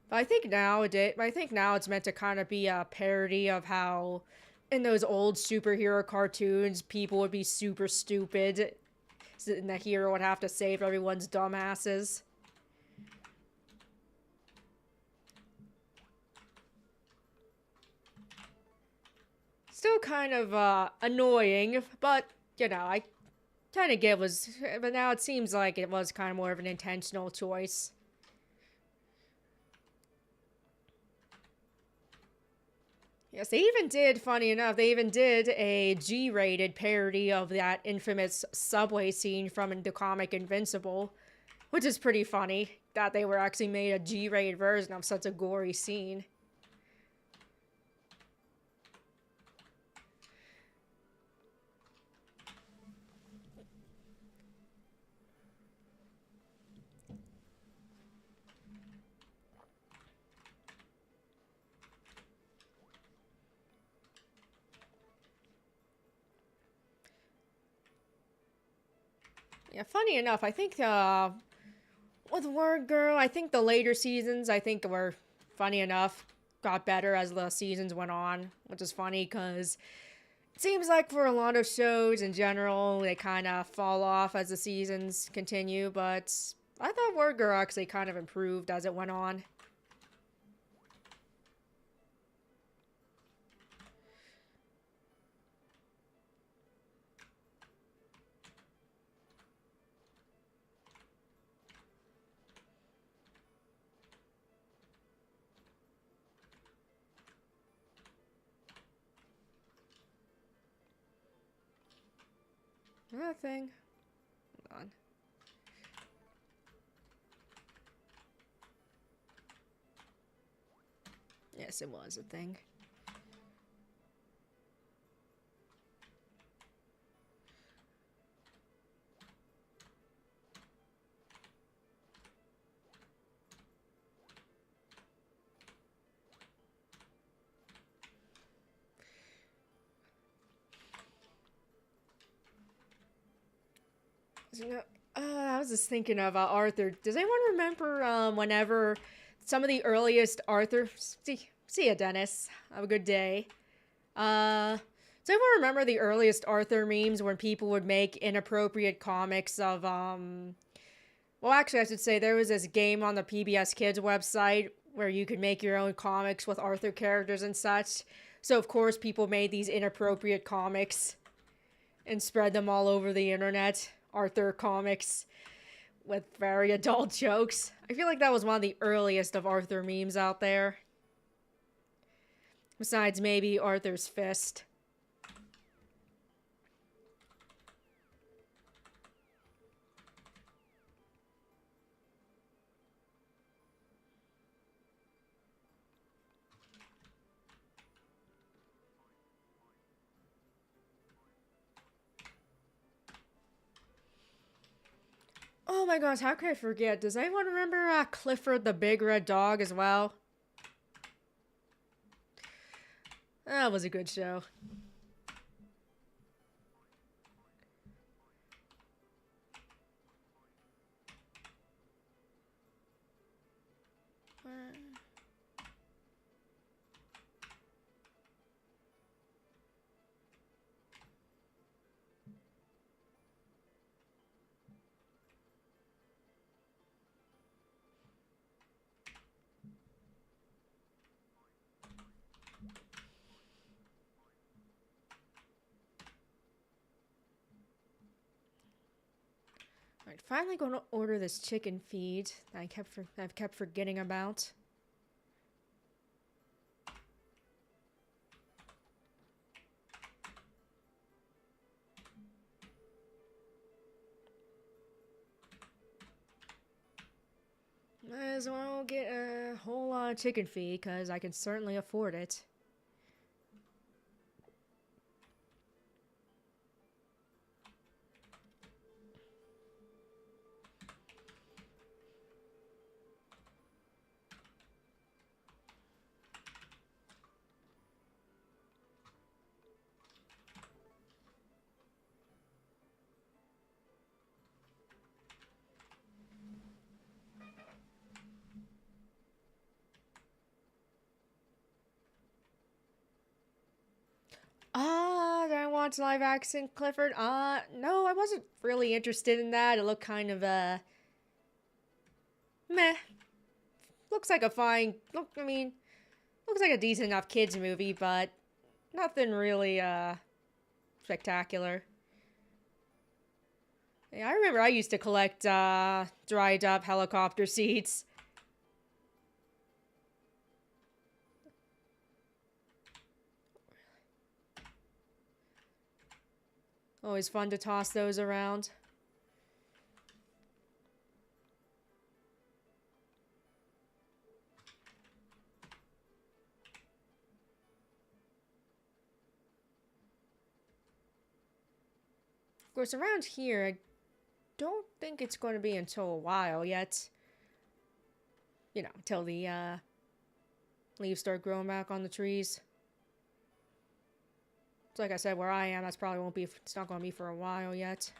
But I think now it's meant to kind of be a parody of how in those old superhero cartoons people would be super stupid and the hero would have to save everyone's dumbasses. Still kind of annoying, but you know, I kind of get was, but now it seems like it was kind of more of an intentional choice. Yes, they even did, funny enough, they even did a G-rated parody of that infamous subway scene from the comic Invincible, which is pretty funny that they were actually made a G-rated version of such a gory scene. Yeah, funny enough, I think with Word Girl, I think the later seasons, I think were funny enough, got better as the seasons went on, which is funny because it seems like for a lot of shows in general, they kind of fall off as the seasons continue, but I thought Word Girl actually kind of improved as it went on. Another thing. Hold on. Yes, it was a thing. I was just thinking of Arthur. Does anyone remember whenever some of the earliest Arthur? See ya, Dennis. Have a good day. Does anyone remember the earliest Arthur memes when people would make inappropriate comics of Well, actually, I should say there was this game on the PBS Kids website where you could make your own comics with Arthur characters and such. So of course, people made these inappropriate comics and spread them all over the internet. Arthur comics with very adult jokes. I feel like that was one of the earliest of Arthur memes out there. Besides maybe Arthur's fist. my gosh, how could I forget? Does anyone remember Clifford the Big Red Dog as well? That was a good show. Alright, finally going to order this chicken feed that I've kept forgetting about. Might as well get a whole lot of chicken feed, because I can certainly afford it. Did I watch live action Clifford? No, I wasn't really interested in that. It looked kind of, meh. Looks like a fine, looks like a decent enough kids movie, but nothing really, spectacular. Yeah, I remember I used to collect, dried up helicopter seats. Always fun to toss those around. Of course, around here, I don't think it's going to be until a while yet. You know, until the, leaves start growing back on the trees. So like I said, where I am, that's probably won't be, it's not going to be for a while yet.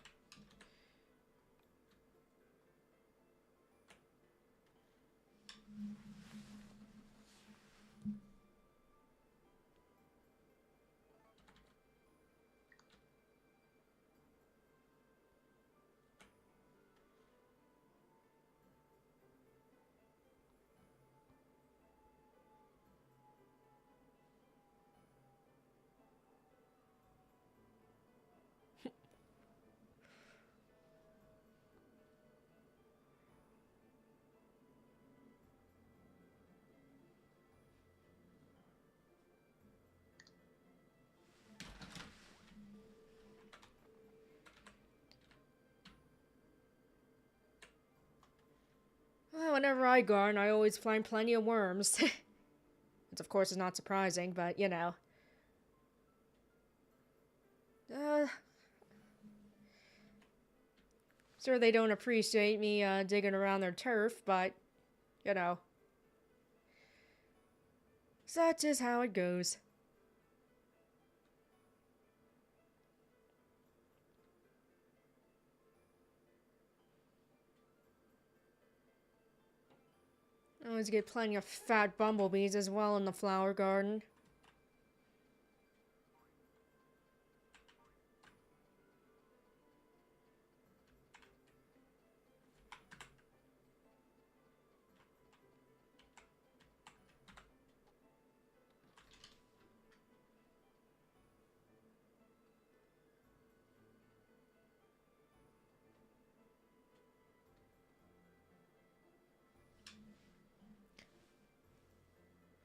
Well, whenever I garden, I always find plenty of worms. Which of course is not surprising, but you know. Uh, sure they don't appreciate me digging around their turf, but you know. Such is how it goes. I always get plenty of fat bumblebees as well in the flower garden.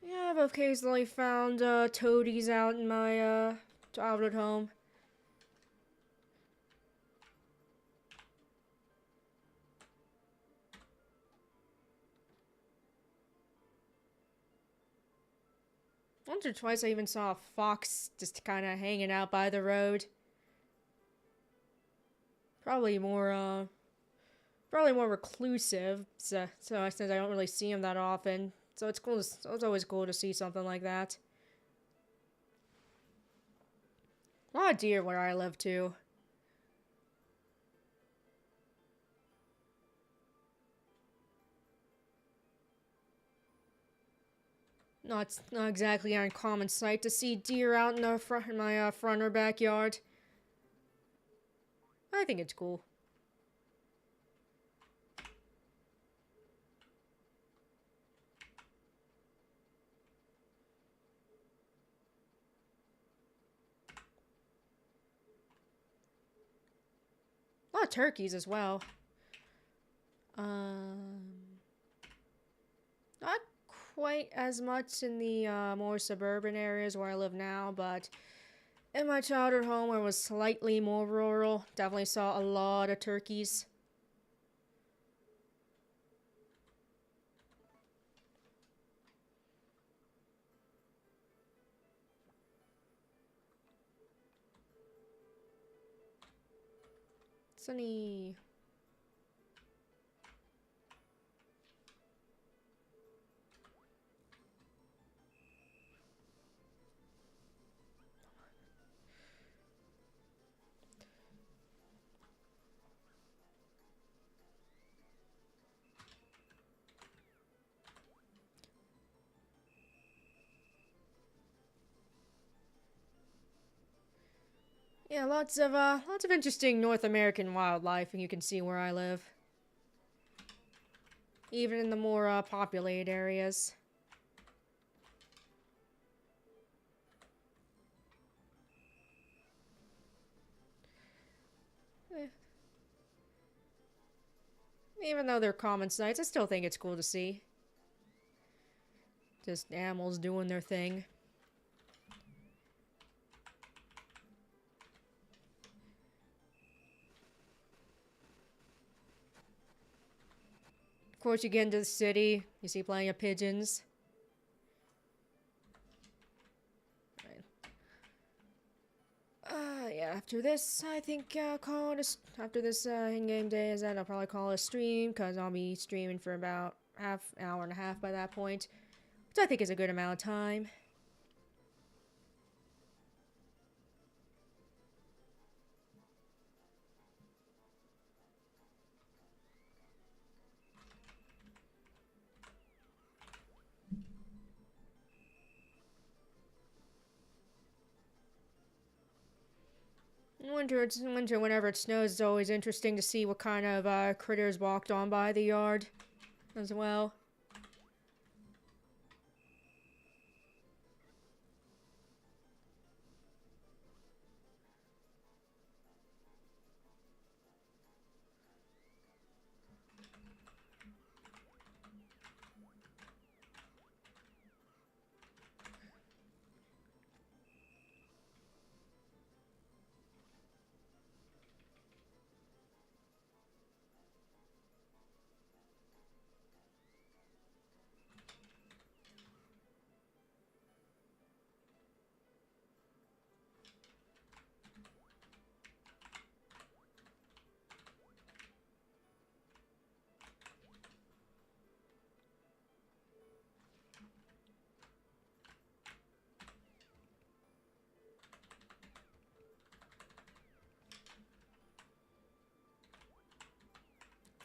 Yeah, I've occasionally found toadies out in my childhood home. Once or twice I even saw a fox just kind of hanging out by the road. Probably more Probably more reclusive, so since I don't really see him that often. So it's cool. So it's always cool to see something like that. A lot of deer where I live too. Not exactly an uncommon sight to see deer out in the front in my front or backyard. I think it's cool. A lot of turkeys as well. Not quite as much in the more suburban areas where I live now, but in my childhood home where it was slightly more rural, definitely saw a lot of turkeys. Sunny. Yeah, lots of interesting North American wildlife, and you can see where I live. Even in the more populated areas. Eh, Even though they're common sights, I still think it's cool to see. Just animals doing their thing. Of course, you get into the city, you see plenty of pigeons. Yeah, after this, I think call it after this in-game day is that I'll probably call it a stream, because I'll be streaming for about half hour and a half by that point, which I think is a good amount of time. Winter, whenever it snows, it's always interesting to see what kind of critters walked on by the yard as well.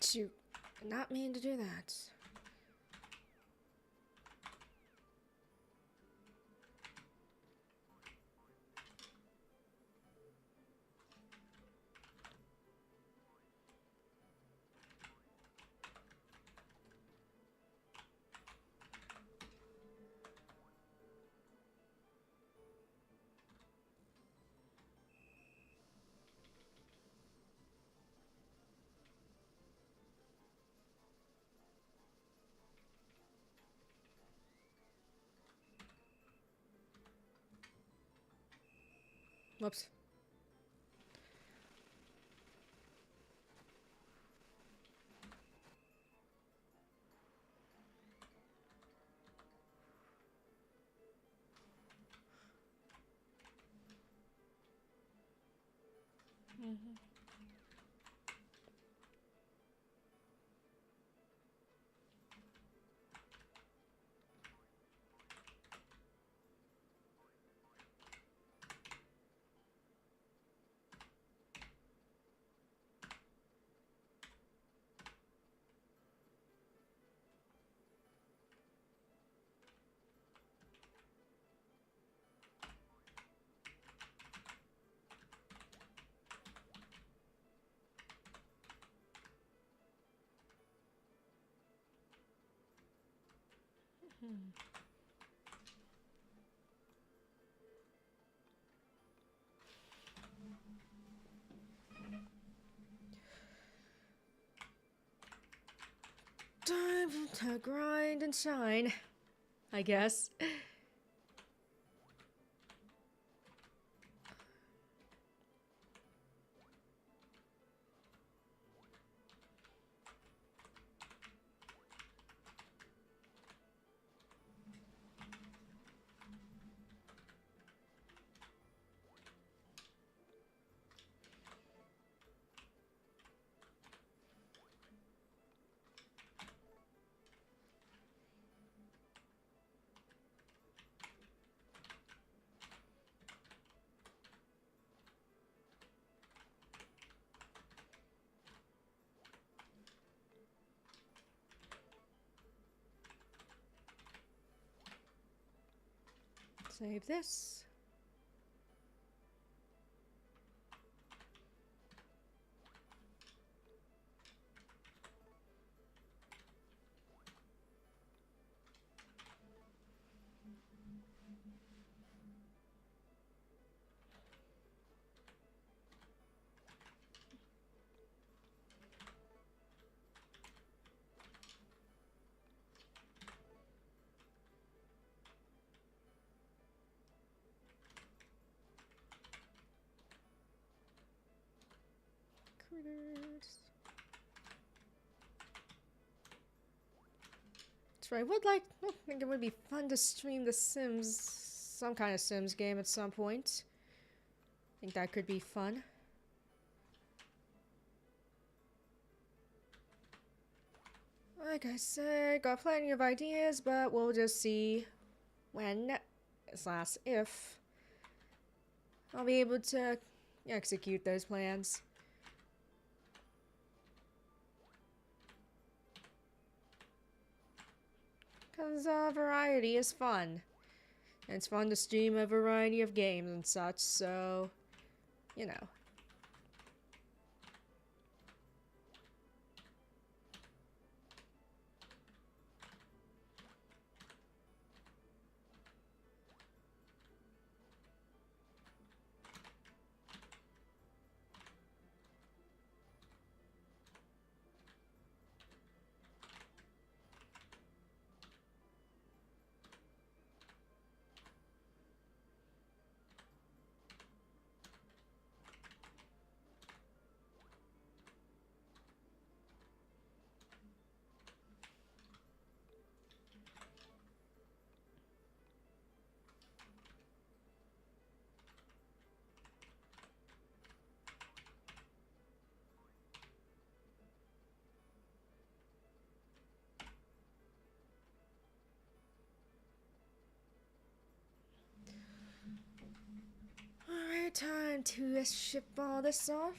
Shoot, not mean to do that. Whoops. Time to grind and shine, I guess. Save this. Critters. That's right. I think it would be fun to stream The Sims, some kind of Sims game at some point. I think that could be fun. Like I said, got plenty of ideas, but we'll just see when, slash if, I'll be able to execute those plans. Because variety is fun. And it's fun to stream a variety of games and such, so, you know. Alright, time to ship all this off.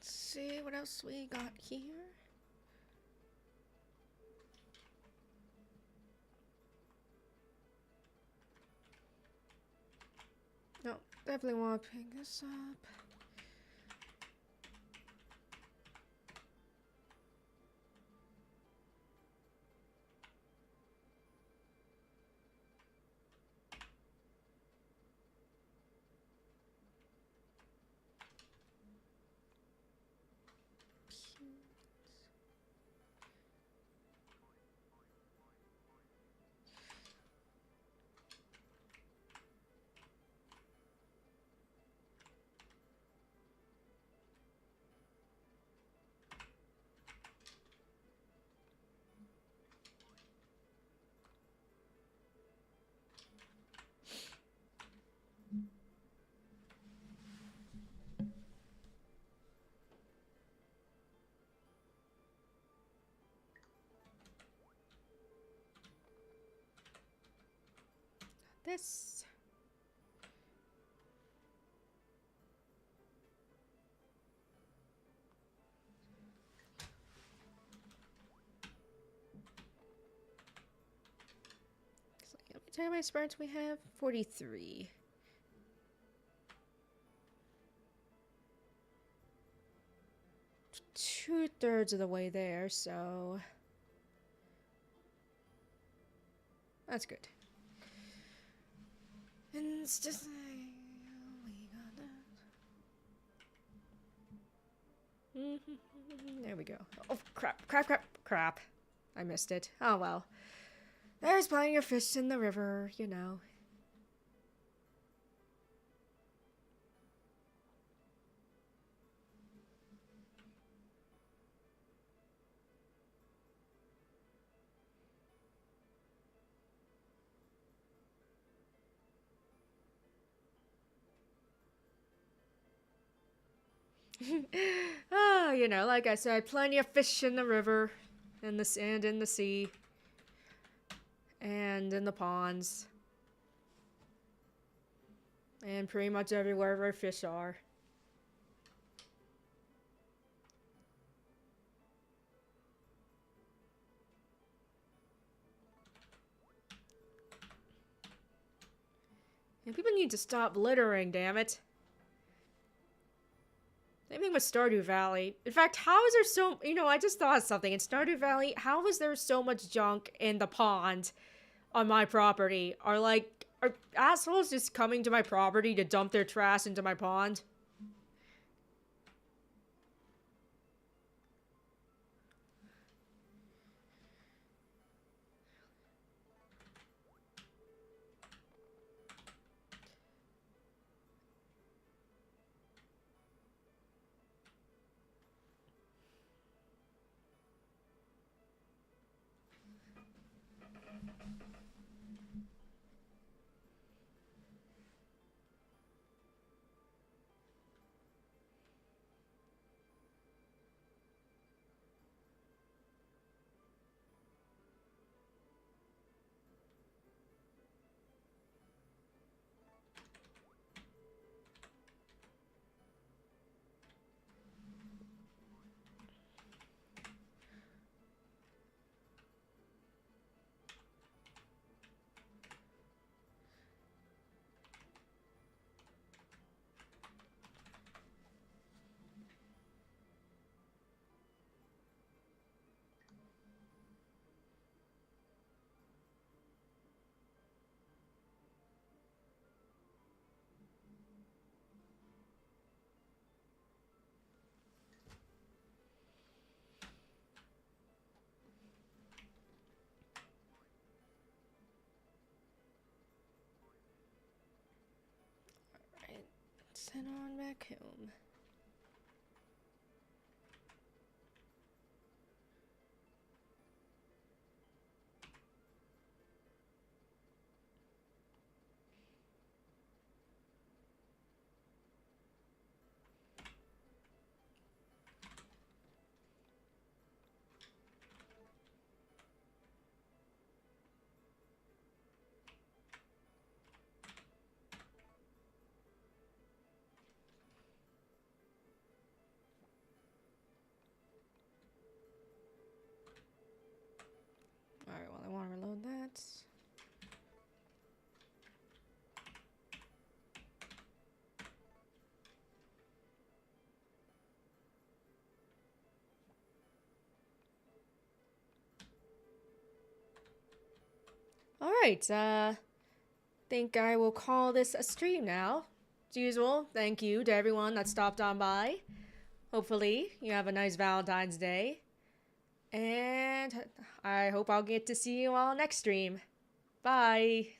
Let's see what else we got here. No, definitely want to pick this up. this. So, how many terabyte sprites we have? 43. Two-thirds of the way there, so that's good. And it's just like, we got that. There we go. Oh, crap. I missed it. Oh well. There's plenty of fish in the river, you know. You know, like I said, plenty of fish in the river, in the sand, in the sea, and in the ponds, and pretty much everywhere where fish are. And people need to stop littering, damn it. Same thing with Stardew Valley. In fact, how is there so... You know, I just thought of something. In Stardew Valley, how is there so much junk in the pond on my property? Are assholes just coming to my property to dump their trash into my pond? Alright, let's head on back home. Alright, well, I want to reload that. Alright, think I will call this a stream now. As usual, thank you to everyone that stopped on by. Hopefully, you have a nice Valentine's Day. And I hope I'll get to see you all next stream. Bye!